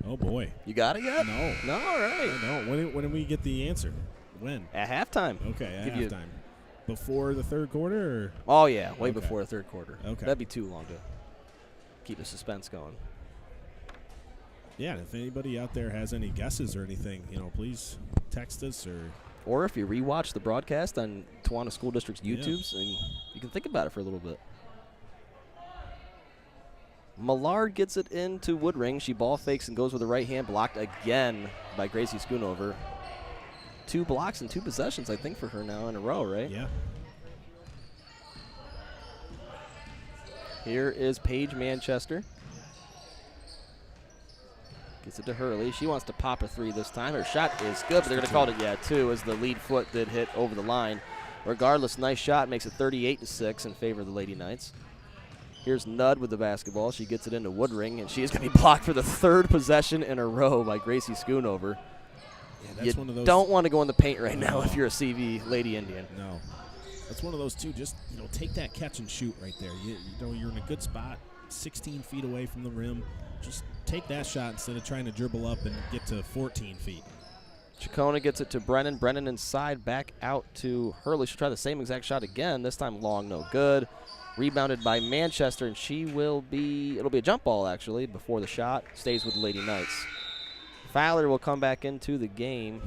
Oh, boy. You got it yet? No. No, all right. No. When do we get the answer? When? At halftime. Okay, at halftime. Before the third quarter? Or? Oh, yeah, way before the third quarter. Okay. That'd be too long to keep the suspense going. Yeah, if anybody out there has any guesses or anything, please text us or if you rewatch the broadcast on Towanda School District's YouTubes, and you can think about it for a little bit. Millard gets it into Woodring. She ball fakes and goes with the right hand, blocked again by Gracie Schoonover. 2 blocks and 2 possessions, I think, for her now in a row, right? Yeah. Here is Paige Manchester. Gets it to Hurley. She wants to pop a 3 this time. Her shot is good, but they're going to call it, 2, as the lead foot did hit over the line. Regardless, nice shot. Makes it 38-6 in favor of the Lady Knights. Here's Nud with the basketball. She gets it into Woodring, and she is going to be blocked for the 3rd possession in a row by Gracie Schoonover. Yeah, that's one of those. Don't want to go in the paint right now if you're a CV Lady Indian. No. That's one of those, too. Just, take that catch and shoot right there. You're in a good spot. 16 feet away from the rim. Just take that shot instead of trying to dribble up and get to 14 feet. Chacona gets it to Brennan. Brennan inside, back out to Hurley. She'll try the same exact shot again. This time long, no good. Rebounded by Manchester, and it'll be a jump ball, actually, before the shot. Stays with the Lady Knights. Fowler will come back into the game,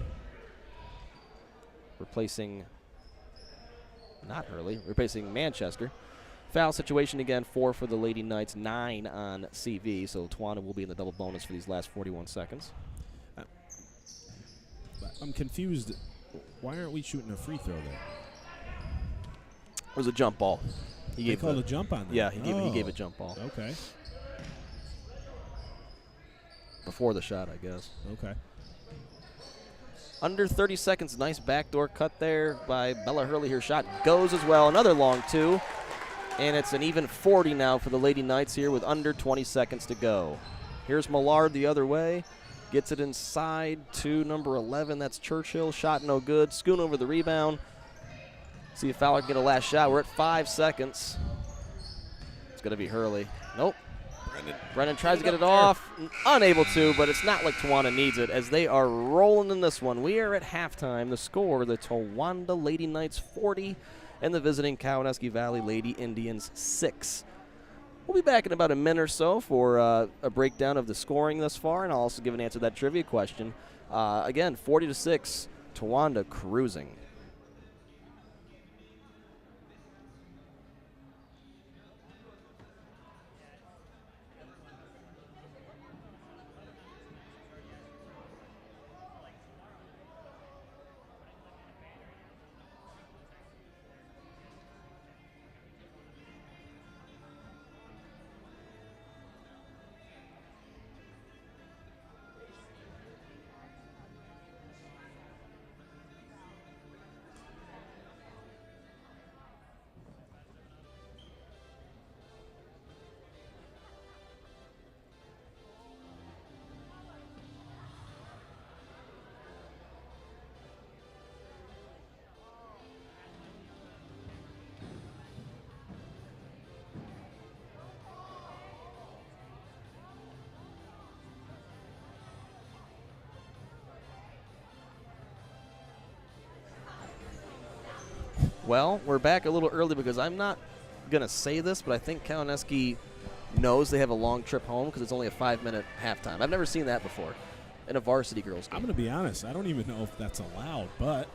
replacing Manchester. Foul situation again, 4 for the Lady Knights, 9 on CV, so Tawana will be in the double bonus for these last 41 seconds. I'm confused. Why aren't we shooting a free throw there? It was a jump ball. They called a jump on that? Yeah, he gave a jump ball. Okay. Before the shot, I guess. Okay. Under 30 seconds, nice backdoor cut there by Bella Hurley. Her shot goes as well. Another long 2. And it's an even 40 now for the Lady Knights here with under 20 seconds to go. Here's Millard the other way. Gets it inside to number 11. That's Churchill. Shot no good. Schoon over the rebound. See if Fowler can get a last shot. We're at 5 seconds. It's going to be Hurley. Nope. Brennan tries to get it off. Unable to, but it's not like Tawana needs it as they are rolling in this one. We are at halftime. The score, the Towanda Lady Knights 40 and the visiting Cowanesque Valley Lady Indians 6. We'll be back in about a minute or so for a breakdown of the scoring thus far, and I'll also give an answer to that trivia question. Again, 40-6, Towanda cruising. Well, we're back a little early because I'm not going to say this, but I think Cowanesque knows they have a long trip home because it's only a 5-minute halftime. I've never seen that before in a varsity girls game. I'm going to be honest. I don't even know if that's allowed, but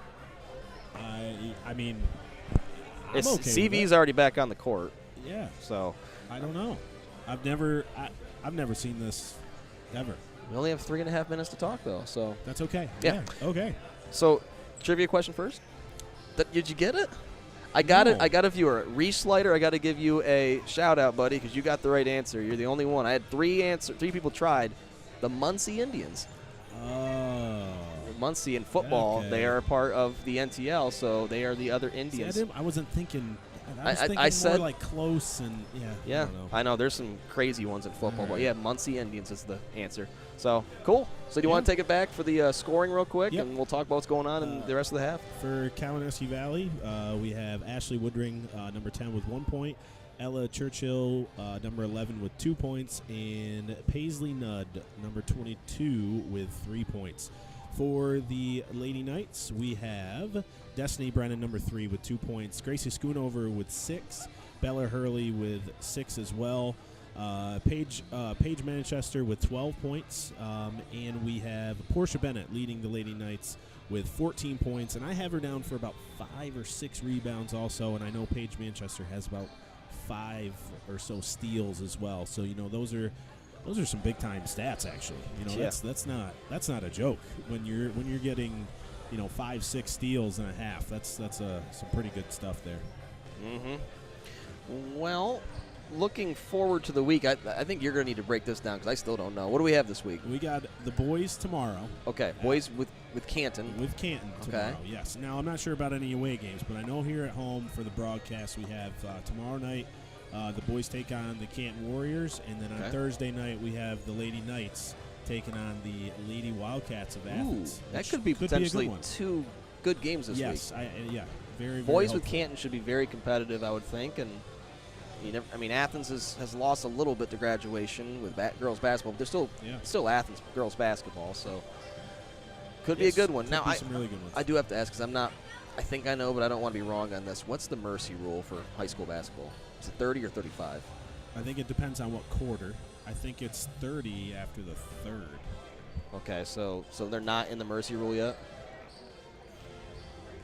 I mean, I'm okay CV's already back on the court. Yeah. So I don't know. I've never seen this ever. We only have 3.5 minutes to talk, though, so. That's okay. Yeah. Okay. So, trivia question first. Did you get it? I got it. I got a viewer. Reese Slider, I got to give you a shout-out, buddy, because you got the right answer. You're the only one. I had 3 people tried. The Muncie Indians. Oh. Muncie in football, okay. They are a part of the NTL, so they are the other Indians. See, I wasn't thinking. I I said more like close and yeah. Yeah, I know. There's some crazy ones in football, but yeah, Muncie Indians is the answer. So cool. So do you want to take it back for the scoring real quick, and we'll talk about what's going on in the rest of the half? For Cowanesque Valley, we have Ashley Woodring, number 10, with 1 point. Ella Churchill, number 11, with 2 points, and Paisley Nudd, number 22, with 3 points. For the Lady Knights, we have Destiny Brennan, number 3, with 2 points. Gracie Schoonover with 6. Bella Hurley with 6 as well. Paige Manchester with 12 points. And we have Portia Bennett leading the Lady Knights with 14 points. And I have her down for about 5 or 6 rebounds also. And I know Paige Manchester has about 5 or so steals as well. So, those are some big time stats actually. That's not a joke. When you're getting 5-6 steals and a half, that's some pretty good stuff there. Well, looking forward to the week, I think you're going to need to break this down because I still don't know. What do we have this week? We got the boys tomorrow. Okay, boys with Canton. With Canton tomorrow, yes. Now, I'm not sure about any away games, but I know here at home for the broadcast we have tomorrow night the boys take on the Canton Warriors, and then on Thursday night we have the Lady Knights taking on the Lady Wildcats of Athens. That could be potentially 2 good games this week. Yes, very boys hopeful. with Canton should be very competitive, I would think, and Athens has lost a little bit to graduation with girls basketball, but they're still Athens girls basketball, so could be a good one. Now, some really good ones. I do have to ask because I think I know, but I don't want to be wrong on this. What's the mercy rule for high school basketball? Is it 30 or 35? I think it depends on what quarter. I think it's 30 after the third. Okay, so they're not in the mercy rule yet?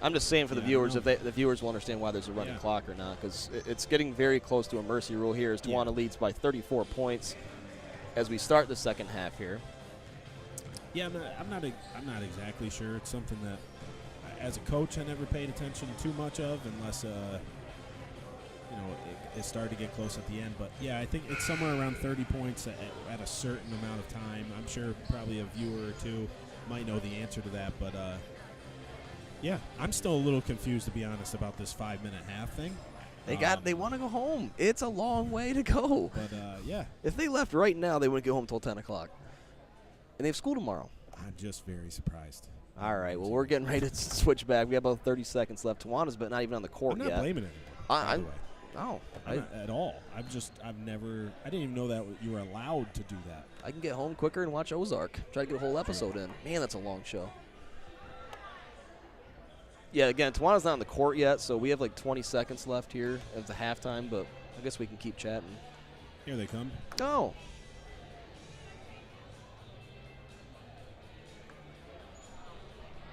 I'm just saying for the viewers, if the viewers will understand why there's a running clock or not, because it's getting very close to a mercy rule here as Tawana leads by 34 points as we start the second half here. Yeah, I'm not exactly sure. It's something that, as a coach, I never paid attention too much of, unless it started to get close at the end. But yeah, I think it's somewhere around 30 points at a certain amount of time. I'm sure probably a viewer or two might know the answer to that, but yeah, I'm still a little confused, to be honest, about this 5-minute half thing. They want to go home. It's a long way to go. But yeah, if they left right now, they wouldn't get home until 10 o'clock, and they have school tomorrow. I'm just very surprised. All right, well, we're getting ready to switch back. We have about 30 seconds left. Tawana's but not even on the court yet. I'm not blaming anyone, by the way. No, not at all. I didn't even know that you were allowed to do that. I can get home quicker and watch Ozark. Try to get a whole episode in. Man, that's a long show. Yeah, again, Tawana's not on the court yet, so we have like 20 seconds left here of the halftime, but I guess we can keep chatting. Here they come. Oh.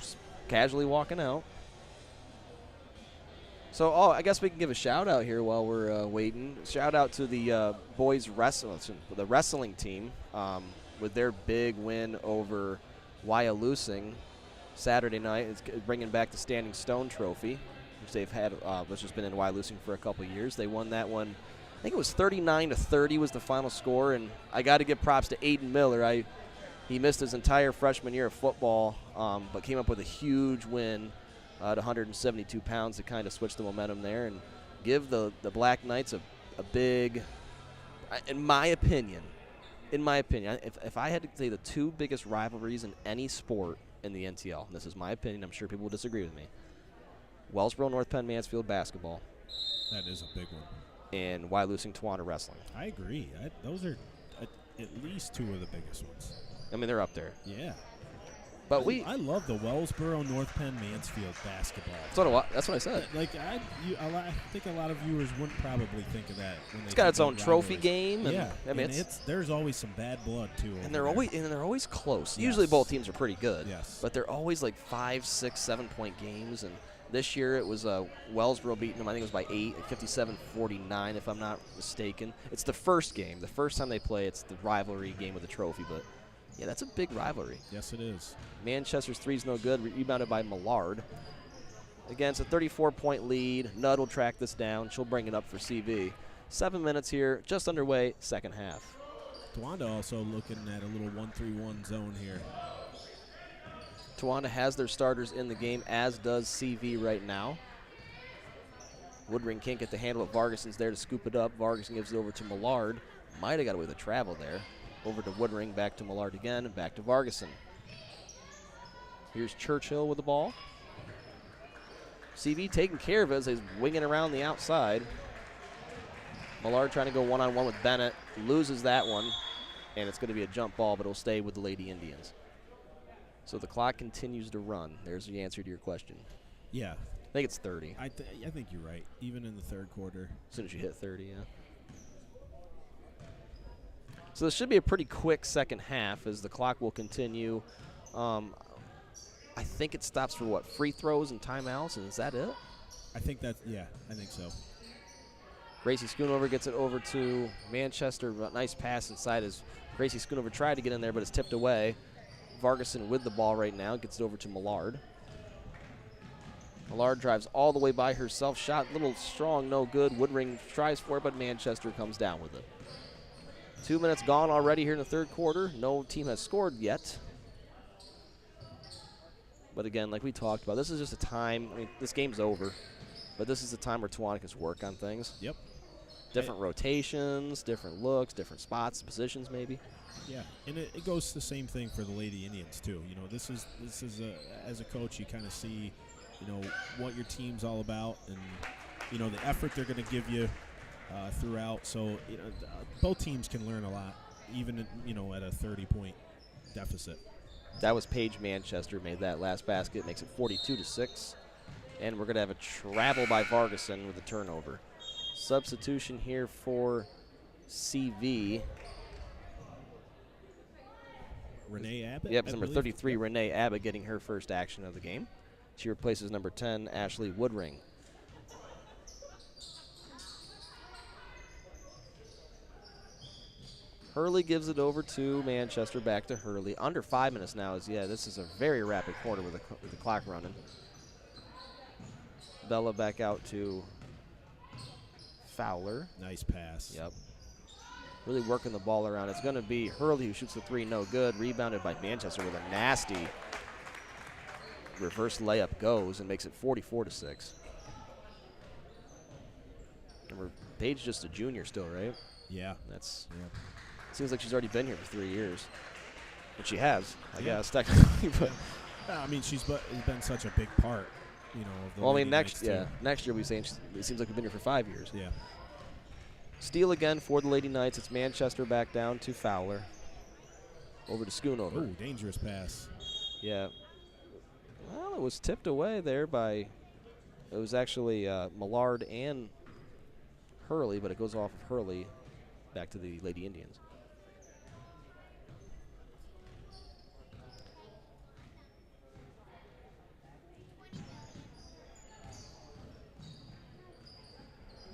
Just casually walking out. So, I guess we can give a shout-out here while we're waiting. Shout-out to the boys the wrestling team with their big win over Wyalusing Saturday night. It's bringing back the Standing Stone Trophy, which they've had, which has been in Wyalusing for a couple of years. They won that one. I think it was 39-30 was the final score, and I got to give props to Aiden Miller. He missed his entire freshman year of football, but came up with a huge win at 172 pounds to kind of switch the momentum there and give the Black Knights a big, in my opinion, if I had to say the two biggest rivalries in any sport in the NTL, and this is my opinion, I'm sure people will disagree with me, Wellsboro North Penn Mansfield basketball. That is a big one. And Wyalusing Tawana wrestling. I agree. Those are at least two of the biggest ones. I mean, they're up there. Yeah. But I love the Wellsboro North Penn Mansfield basketball. That's what I said. Like I think a lot of viewers wouldn't probably think of that. It's got its own trophy game. And, yeah, I mean, there's always some bad blood too. And they're always close. Yes. Usually both teams are pretty good. Yes. But they're always like 5, 6, 7 point games. And this year it was Wellsboro beating them. I think it was by 8, at 57-49, if I'm not mistaken. It's the first game. The first time they play, it's the rivalry game of the trophy. But yeah, that's a big rivalry. Yes, it is. Manchester's three's no good, rebounded by Millard. Again, it's a 34-point lead. Nudd will track this down. She'll bring it up for CV. 7 minutes here, just underway, second half. Tawanda also looking at a little 1-3-1 zone here. Tawanda has their starters in the game, as does CV right now. Woodring can't get the handle of Vargason's there to scoop it up. Vargason gives it over to Millard. Might have got away with a travel there. Over to Woodring, back to Millard again, and back to Vargason. Here's Churchill with the ball. CV taking care of it as he's winging around the outside. Millard trying to go one-on-one with Bennett. Loses that one, and it's going to be a jump ball, but it'll stay with the Lady Indians. So the clock continues to run. There's the answer to your question. Yeah. I think it's 30. I think you're right, even in the third quarter. As soon as you hit 30, yeah. So this should be a pretty quick second half as the clock will continue. I think it stops for what, free throws and timeouts, and is that it? I think so. Gracie Schoonover gets it over to Manchester. Nice pass inside as Gracie Schoonover tried to get in there, but it's tipped away. Vargason with the ball right now, gets it over to Millard. Millard drives all the way by herself. Shot a little strong, no good. Woodring tries for it, but Manchester comes down with it. 2 minutes gone already here in the third quarter. No team has scored yet. But again, like we talked about, this is just a time. I mean, this game's over, but this is a time where Tawana can work on things. Yep. Different rotations, different looks, different spots, positions maybe. Yeah, and it goes the same thing for the Lady Indians too. You know, this is as a coach, you kind of see, you know, what your team's all about, and you know the effort they're going to give you. throughout. So both teams can learn a lot, even at a 30-point deficit. That was Paige Manchester made that last basket. Makes it 42-6. And we're going to have a travel by Vargason with a turnover. Substitution here for CV. Renee Abbott? Yep, it's number 33, Renee Abbott, getting her first action of the game. She replaces number 10, Ashley Woodring. Hurley gives it over to Manchester, back to Hurley. Under 5 minutes now. This is a very rapid quarter with the clock running. Bella back out to Fowler. Nice pass. Yep. Really working the ball around. It's going to be Hurley who shoots the three, no good. Rebounded by Manchester with a nasty reverse layup, goes and makes it 44-6. Remember, Paige just a junior still, right? Yeah. Seems like she's already been here for 3 years. And she has, I guess, technically. But I mean, she's been such a big part, of the next year we're saying it seems like we've been here for 5 years. Yeah. Steal again for the Lady Knights. It's Manchester back down to Fowler. Over to Schoonover. Oh, dangerous pass. Yeah. Well, it was tipped away there by, it was actually Millard and Hurley, but it goes off of Hurley back to the Lady Indians.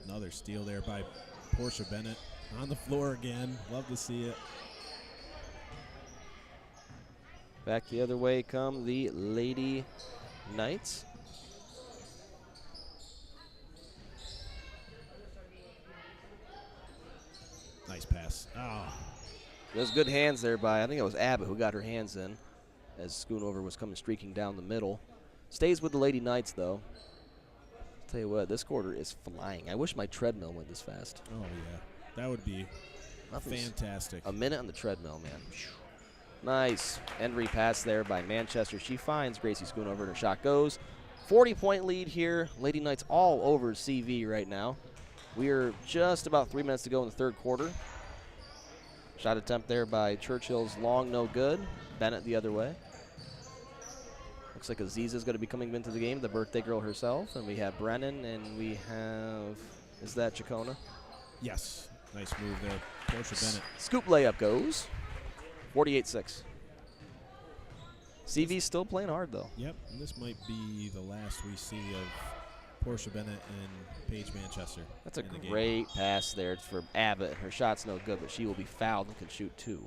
Another steal there by Portia Bennett. On the floor again. Love to see it. Back the other way come the Lady Knights. Nice pass. Oh. There's good hands there by, I think it was Abbott who got her hands in as Schoonover was coming streaking down the middle. Stays with the Lady Knights, though. Tell you what, this quarter is flying. I wish my treadmill went this fast. Oh, yeah. That would be fantastic. A minute on the treadmill, man. Nice end pass there by Manchester. She finds Gracie Schoonover and her shot goes. 40-point lead here. Lady Knights all over CV right now. We are just about 3 minutes to go in the third quarter. Shot attempt there by Churchill's long, no good. Bennett the other way. Looks like Aziza's going to be coming into the game, the birthday girl herself. And we have Brennan, and we have, is that Chacona? Yes. Nice move there. Portia Bennett. Scoop layup goes. 48-6. CV's still playing hard, though. Yep. And this might be the last we see of Portia Bennett and Paige Manchester. That's a great pass there. It's for Abbott. Her shot's no good, but she will be fouled and can shoot two.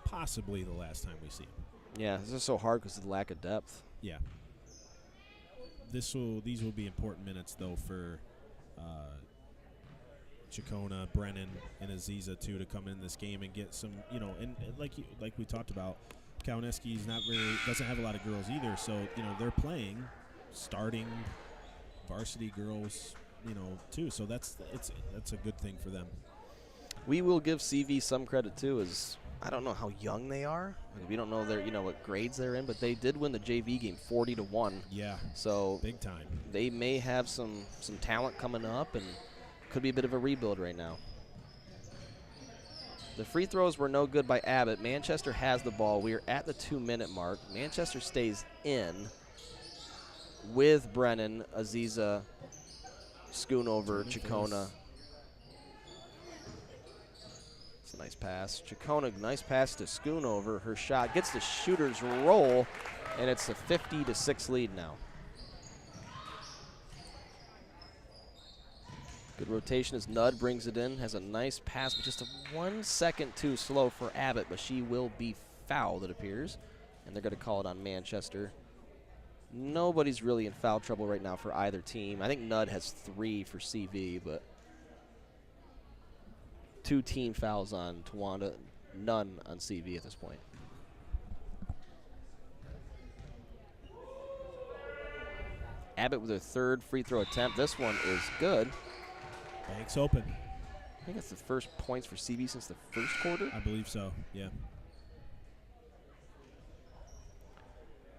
Possibly the last time we see him. Yeah, this is so hard because of the lack of depth. Yeah. These will be important minutes, though, for Chacona, Brennan, and Aziza, too, to come in this game and get some, and like we talked about, Cowanesque doesn't have a lot of girls either, so, they're playing starting varsity girls, too, so that's a good thing for them. We will give CV some credit, too, as I don't know how young they are. We don't know what grades they're in, but they did win the JV game 40-1. Yeah. So big time. They may have some talent coming up, and could be a bit of a rebuild right now. The free throws were no good by Abbott. Manchester has the ball. We are at the 2-minute mark. Manchester stays in with Brennan, Aziza, Schoonover, Chacona. Nice pass. Chacona, nice pass to Schoonover. Her shot gets the shooter's roll, and it's a 50-6 lead now. Good rotation as Nudd brings it in. Has a nice pass, but just 1 second too slow for Abbott, but she will be fouled, it appears. And they're going to call it on Manchester. Nobody's really in foul trouble right now for either team. I think Nudd has 3 for CV, but 2 team fouls on Tawanda, none on CV at this point. Abbott with her 3rd free throw attempt. This one is good. Banks open. I think that's the first points for CV since the first quarter. I believe so, yeah.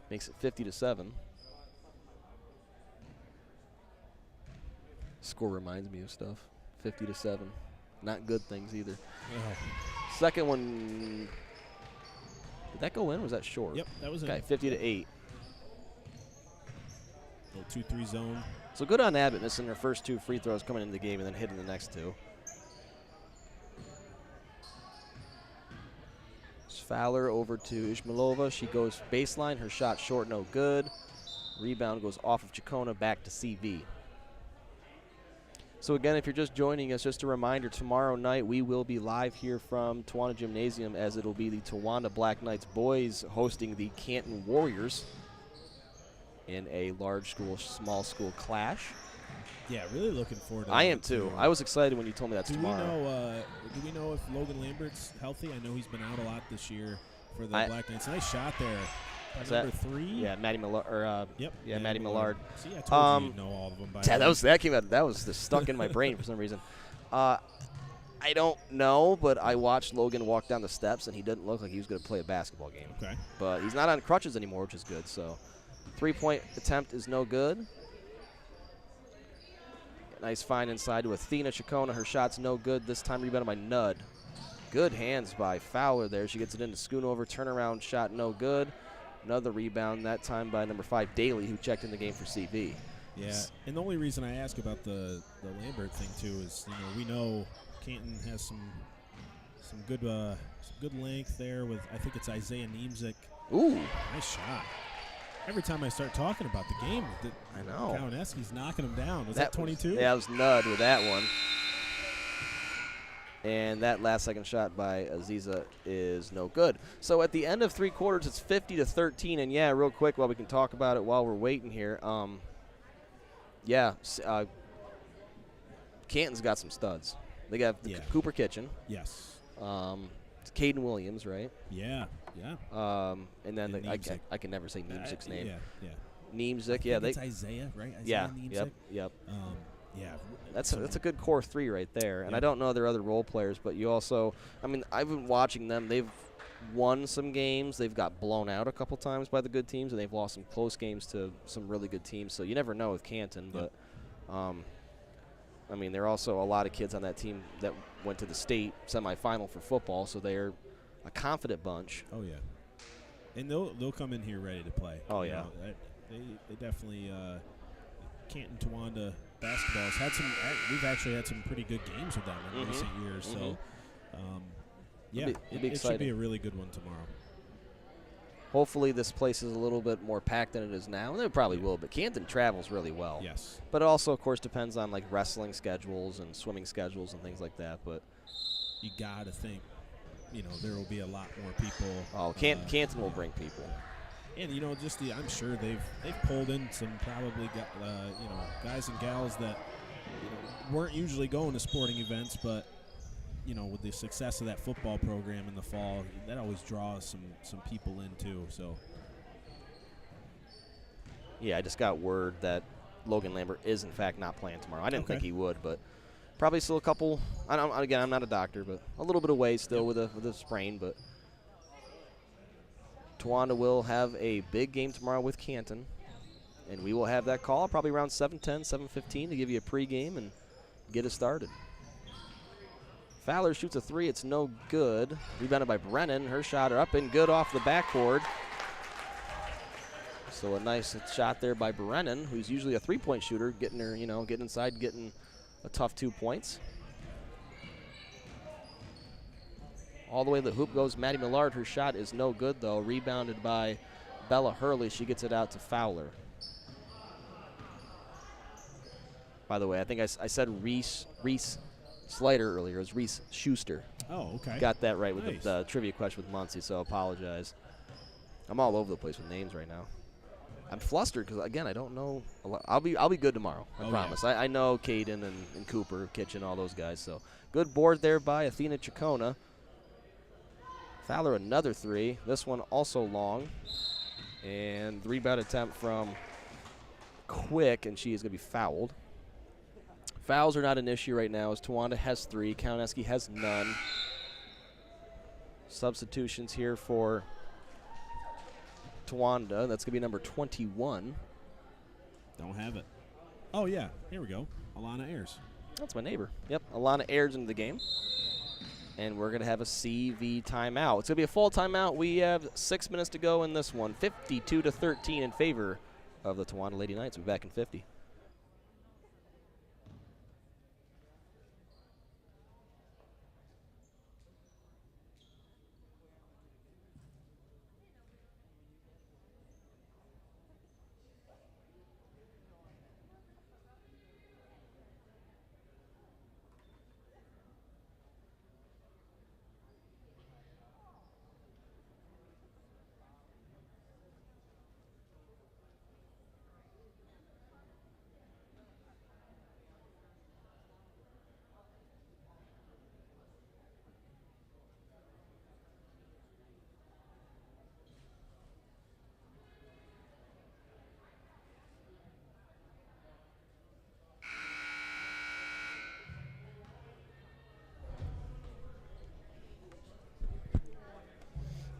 Makes it 50-7. Score reminds me of stuff. 50-7. Not good things either. Oh. Second one, did that go in or was that short? Yep, that was okay, it. 50-8. Little 2-3 zone. So good on Abbott missing her first 2 free throws coming into the game and then hitting the next 2. Fowler over to Ishmailova. She goes baseline. Her shot short, no good. Rebound goes off of Chacona back to CV. So again, if you're just joining us, just a reminder, tomorrow night we will be live here from Towanda Gymnasium as it'll be the Towanda Black Knights boys hosting the Canton Warriors in a large school, small school clash. Yeah, really looking forward to that. I am too. I was excited when you told me that's tomorrow. Do we know if Logan Lambert's healthy? I know he's been out a lot this year for the Black Knights. Nice shot there. Number 3. Yeah, Maddie Millard. Yep. Yeah, Maddie Millard. See, I told you know all of them by now. That was just stuck in my brain for some reason. I don't know, but I watched Logan walk down the steps, and he didn't look like he was going to play a basketball game. Okay. But he's not on crutches anymore, which is good. So, 3-point attempt is no good. Nice find inside to Athena Chacona. Her shot's no good. This time rebounded by Nudd. Good hands by Fowler there. She gets it into Schoonover. Turnaround shot no good. Another rebound, that time by number 5, Daly, who checked in the game for CV. Yeah, and the only reason I ask about the Lambert thing, too, is, we know Canton has some good length there with, I think it's Isaiah Niemczyk. Ooh. Nice shot. Every time I start talking about the game, I know. Cowanesque's knocking him down. Was that 22? Yeah, it was Nudd with that one. And that last second shot by Aziza is no good. So at the end of 3 quarters, it's 50-13. And yeah, real quick, while we can talk about it while we're waiting here. Canton's got some studs. They got Cooper Kitchen. Yes. Caden Williams, right? Yeah. And then and I can never say Niemczyk's name. Yeah. Niemczyk, it's Isaiah, right? Isaiah Niemczyk. Yep. Yeah. That's a good core 3 right there. And I don't know their other role players, but you also, I've been watching them. They've won some games. They've got blown out a couple times by the good teams, and they've lost some close games to some really good teams. So you never know with Canton, but there are also a lot of kids on that team that went to the state semifinal for football, so they're a confident bunch. Oh yeah, and they'll come in here ready to play. Oh yeah, they definitely Canton Towanda basketball has had some. We've actually had some pretty good games with them in recent years. So it should be a really good one tomorrow. Hopefully this place is a little bit more packed than it is now, and it probably will, but Canton travels really well. Yes. But it also, of course, depends on like wrestling schedules and swimming schedules and things like that. But you got to think, there will be a lot more people. Oh, Canton will bring people. And, I'm sure they've pulled in some probably, guys and gals that weren't usually going to sporting events, but with the success of that football program in the fall, that always draws some people in too. So, yeah, I just got word that Logan Lambert is in fact not playing tomorrow. I didn't think he would, but probably still a couple. Again, I'm not a doctor, but a little bit away still with a sprain. But Towanda will have a big game tomorrow with Canton, and we will have that call probably around 7:10, 7:15 to give you a pregame and get us started. Fowler shoots a 3. It's no good. Rebounded by Brennan. Her shot up and good off the backboard. So a nice shot there by Brennan, who's usually a 3-point shooter, getting her, getting inside, getting a tough 2 points. All the way to the hoop goes Maddie Millard. Her shot is no good, though. Rebounded by Bella Hurley. She gets it out to Fowler. By the way, I think I said Reese Slater earlier. It was Reese Schuster. Oh, okay. Got that right with the trivia question with Muncie, so I apologize. I'm all over the place with names right now. I'm flustered because, again, I don't know a lot. I'll be good tomorrow, I promise. Yeah. I know Caden and Cooper, Kitchen, all those guys. So good board there by Athena Chacona. Fowler another 3. This one also long. And the rebound attempt from Quick, and she is going to be fouled. Fouls are not an issue right now as Towanda has 3. Cowanesque has none. Substitutions here for Towanda. That's going to be number 21. Don't have it. Oh, yeah. Here we go. Alana Ayers. That's my neighbor. Yep, Alana Ayers into the game. And we're going to have a CV timeout. It's going to be a full timeout. We have 6 minutes to go in this one. 52-13 in favor of the Towanda Lady Knights. We'll be back in 50.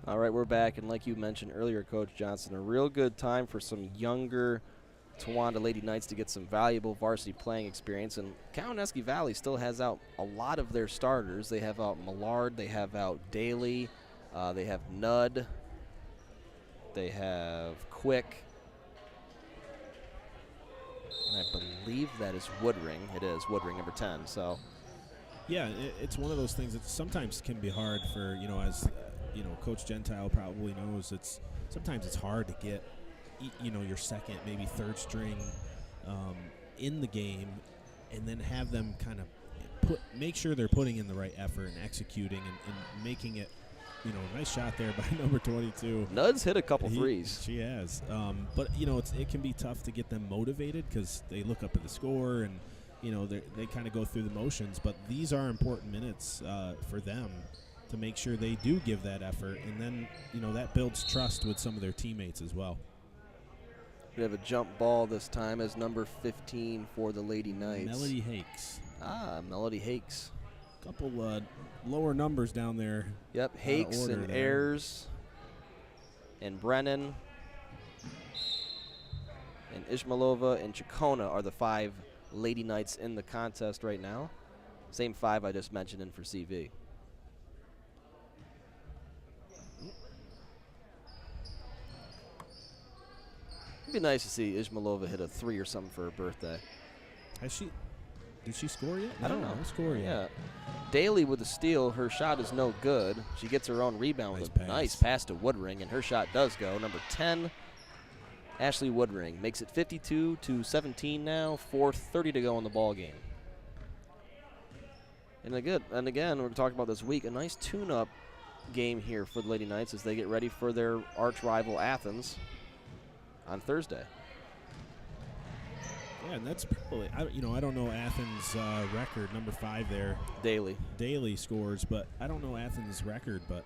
All right, we're back, and like you mentioned earlier, Coach Johnson, a real good time for some younger Towanda Lady Knights to get some valuable varsity playing experience. And Cowanesque Valley still has out a lot of their starters. They have out Millard, they have out Daly, they have Nudd, they have Quick, and I believe that is Woodring. It is Woodring, number 10. So, yeah, it's one of those things that sometimes can be hard for, as Coach Gentile probably knows. Sometimes it's hard to get, your second, maybe third string in the game, and then have them kind of make sure they're putting in the right effort and executing and making it. Nice shot there by number 22. Nudd's hit a couple threes. She has, but it can be tough to get them motivated because they look up at the score and they kind of go through the motions. But these are important minutes for them to make sure they do give that effort, and then that builds trust with some of their teammates as well. We have a jump ball this time as number 15 for the Lady Knights. Melody Hakes. Melody Hakes. Couple lower numbers down there. Yep, Hakes and Ayers and Brennan and Ishmaelova and Chacona are the 5 Lady Knights in the contest right now. Same 5 I just mentioned in for CV. It'd be nice to see Ishmaelova hit a 3 or something for her birthday. Did she score yet? I don't know. No score yet. Yeah. Daly with the steal. Her shot is no good. She gets her own rebound with a nice pass to Woodring, and her shot does go. Number 10, Ashley Woodring, makes it 52-17 now. 4:30 to go in the ball game. And again, we're talking about this week, a nice tune-up game here for the Lady Knights as they get ready for their arch rival Athens on Thursday. Yeah, and that's probably, I don't know Athens' record, number 5 there. Daly scores, but I don't know Athens' record, but,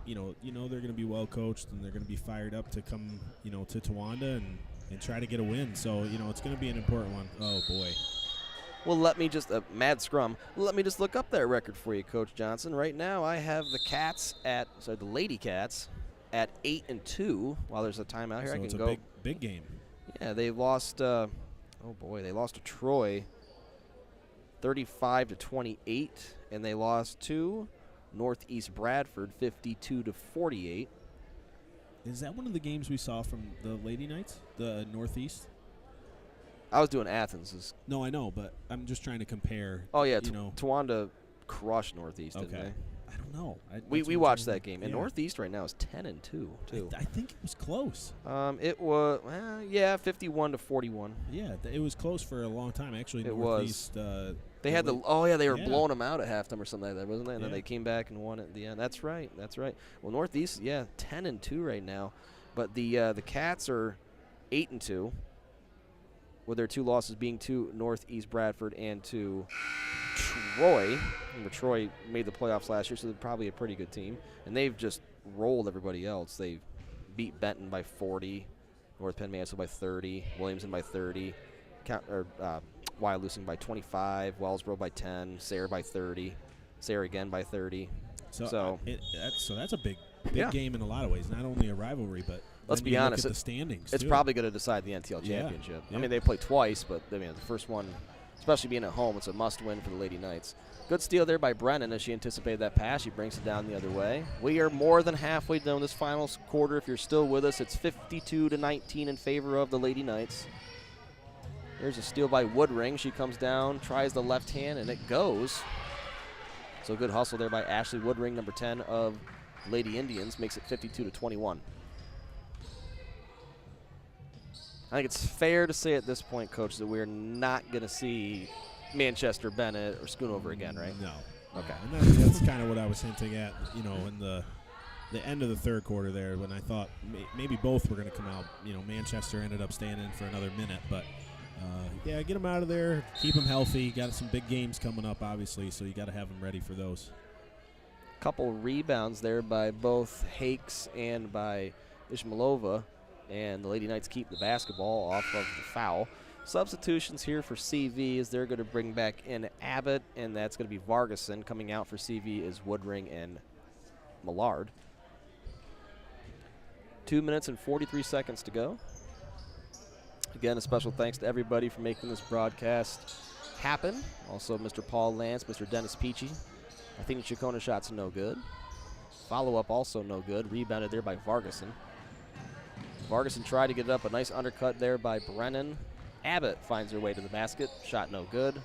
they're going to be well coached and they're going to be fired up to come, to Towanda and try to get a win. So, it's going to be an important one. Oh, boy. Well, let me just, mad scrum, let me just look up that record for you, Coach Johnson. Right now I have the Lady Cats at 8-2. While there's a timeout here, so I can it's a go. big game. Yeah, they lost. They lost to Troy, 35-28, and they lost to Northeast Bradford, 52-48. Is that one of the games we saw from the Lady Knights, the Northeast? I was doing Athens. No, I know, but I'm just trying to compare. Oh yeah, Towanda crushed Northeast, didn't they? I don't know. We watched that game, and Northeast right now is 10-2 too. I think it was close. It was 51-41. Yeah, it was close for a long time. Actually, it Northeast. Was. They had they were blowing them out at halftime or something like that, wasn't they? And then they came back and won it at the end. That's right. Well, Northeast, 10-2 right now, but the Cats are 8-2. With their 2 losses being to Northeast Bradford and to Troy. Remember, Troy made the playoffs last year, so they're probably a pretty good team. And they've just rolled everybody else. They beat Benton by 40, North Penn Mansfield by 30, Williamson by 30, Wyalusing by 25, Wellsboro by 10, Sayre by 30, Sayre again by 30. So that's a big game in a lot of ways. Not only a rivalry, but let's be honest, the standings. It's probably going to decide the NTL championship. Yeah. I mean, they play twice, but the first one especially being at home. It's a must-win for the Lady Knights. Good steal there by Brennan as she anticipated that pass. She brings it down the other way. We are more than halfway down this final quarter. If you're still with us, it's 52-19 in favor of the Lady Knights. Here's a steal by Woodring. She comes down, tries the left hand, and it goes. So good hustle there by Ashley Woodring, number 10 of Lady Indians, makes it 52-21. I think it's fair to say at this point, Coach, that we're not going to see Manchester Bennett or Schoonover again, right? No. Okay. And that's kind of what I was hinting at, in the end of the third quarter there, when I thought maybe both were going to come out. Manchester ended up staying in for another minute, but get them out of there, keep them healthy. Got some big games coming up, obviously, so you got to have them ready for those. Couple rebounds there by both Hakes and by Ishmailova, and the Lady Knights keep the basketball off of the foul. Substitutions here for CV as they're going to bring back in Abbott, and that's going to be Vargason. Coming out for CV is Woodring and Millard. 2 minutes and 43 seconds to go. Again, a special thanks to everybody for making this broadcast happen. Also, Mr. Paul Lance, Mr. Dennis Peachy. I think the Chacona shot's no good. Follow-up also no good. Rebounded there by Vargason. Vargason tried to get it up. A nice undercut there by Brennan. Abbott finds her way to the basket. Shot no good.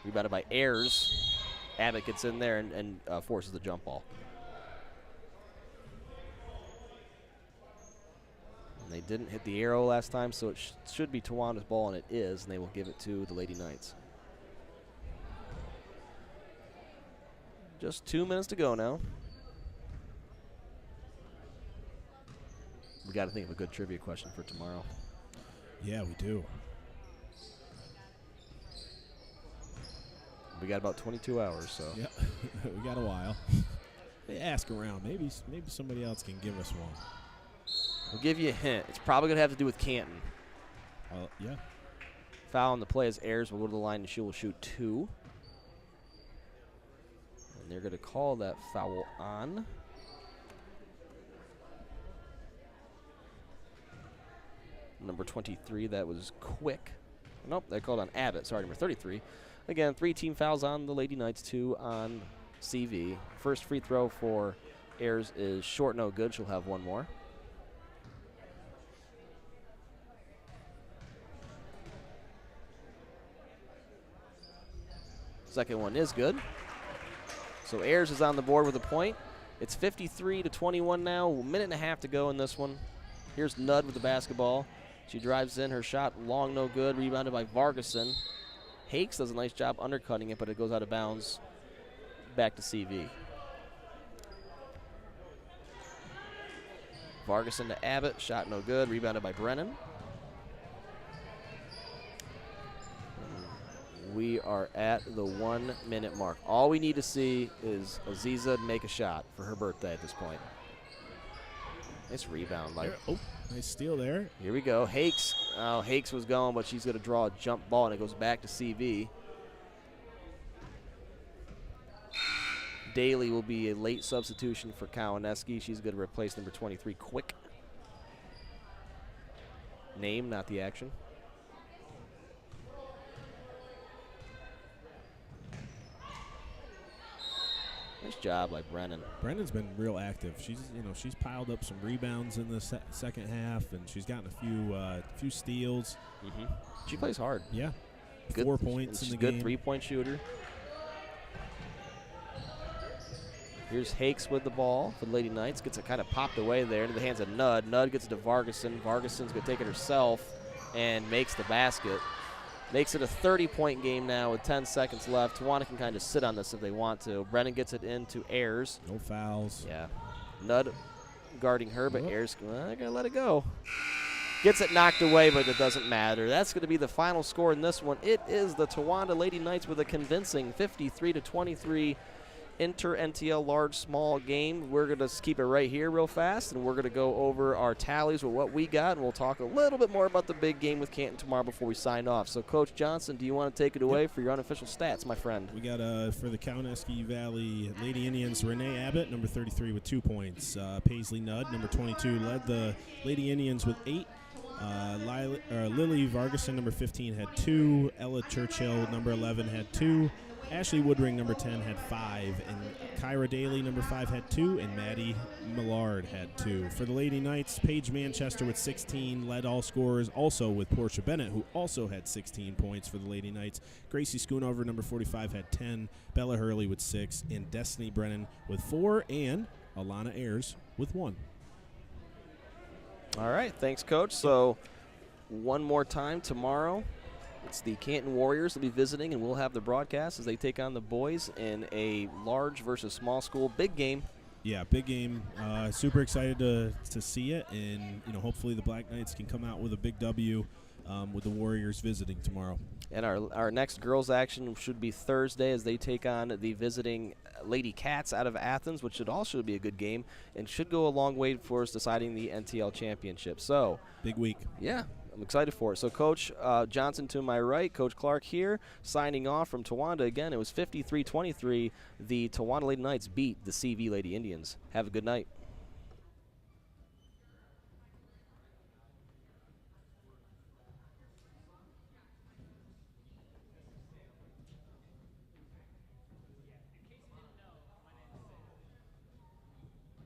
Rebounded by Ayers. Abbott gets in there and forces the jump ball. And they didn't hit the arrow last time, so it should be Tawanda's ball, and it is, and they will give it to the Lady Knights. Just 2 minutes to go now. We got to think of a good trivia question for tomorrow. Yeah, we do. We got about 22 hours, so. Yeah, we got a while. Hey, ask around. Maybe somebody else can give us one. We'll give you a hint. It's probably going to have to do with Canton. Yeah. Foul on the play as Ayers will go to the line and she will shoot 2. And they're going to call that foul on number 23. That was Quick. Nope, they called on Abbott. Sorry, number 33. Again, 3 team fouls on the Lady Knights, 2 on CV. First free throw for Ayers is short, no good. She'll have one more. Second one is good. So Ayers is on the board with a point. It's 53-21 now. A minute and a half to go in this one. Here's Nudd with the basketball. She drives in. Her shot long, no good. Rebounded by Vargason. Hakes does a nice job undercutting it, but it goes out of bounds back to CV. Vargason to Abbott. Shot no good. Rebounded by Brennan. We are at the 1 minute mark. All we need to see is Aziza make a shot for her birthday at this point. Nice rebound. Nice steal there. Here we go. Hakes. Oh, Hakes was going, but she's going to draw a jump ball, and it goes back to CV. Daly will be a late substitution for Cowanesque. She's going to replace number 23, Quick. Name, not the action. Nice job by Brennan. Brennan's been real active. She's piled up some rebounds in the second half, and she's gotten a few steals. Mm-hmm. She plays hard. Yeah, Good, 4 points in the good game. 3-point shooter. Here's Hakes with the ball for the Lady Knights. Gets it kind of popped away there into the hands of Nudd. Nudd gets it to Vargason. Vargason's going to take it herself and makes the basket. Makes it a 30-point game now with 10 seconds left. Tawana can kind of sit on this if they want to. Brennan gets it into Ayers. No fouls. Yeah. Nudd guarding her, but Ayers, I got to let it go. Gets it knocked away, but it doesn't matter. That's going to be the final score in this one. It is the Towanda Lady Knights with a convincing 53-23 inter-NTL large-small game. We're going to keep it right here real fast, and we're going to go over our tallies with what we got, and we'll talk a little bit more about the big game with Canton tomorrow before we sign off. So, Coach Johnson, do you want to take it away for your unofficial stats, my friend? We got, for the Cowanesque Valley Lady Indians, Renee Abbott, number 33 with 2 points. Paisley Nudd, number 22, led the Lady Indians with 8. Lily Vargason, number 15, had 2. Ella Churchill, number 11, had 2. Ashley Woodring, number 10, had 5. And Kyra Daly, number 5, had 2. And Maddie Millard had 2. For the Lady Knights, Paige Manchester with 16 led all scorers, also with Portia Bennett, who also had 16 points for the Lady Knights. Gracie Schoonover, number 45, had 10. Bella Hurley with 6. And Destiny Brennan with 4. And Alana Ayers with 1. All right, thanks, Coach. So one more time tomorrow, it's the Canton Warriors will be visiting, and we'll have the broadcast as they take on the boys in a large versus small school. Big game. Yeah, big game. Super excited to see it, and hopefully the Black Knights can come out with a big W with the Warriors visiting tomorrow. And our next girls action should be Thursday as they take on the visiting Lady Cats out of Athens, which should also be a good game and should go a long way for us deciding the NTL championship. So big week. Yeah, I'm excited for it. So Coach Johnson to my right, Coach Clark here, signing off from Towanda. Again, it was 53-23. The Towanda Lady Knights beat the CV Lady Indians. Have a good night.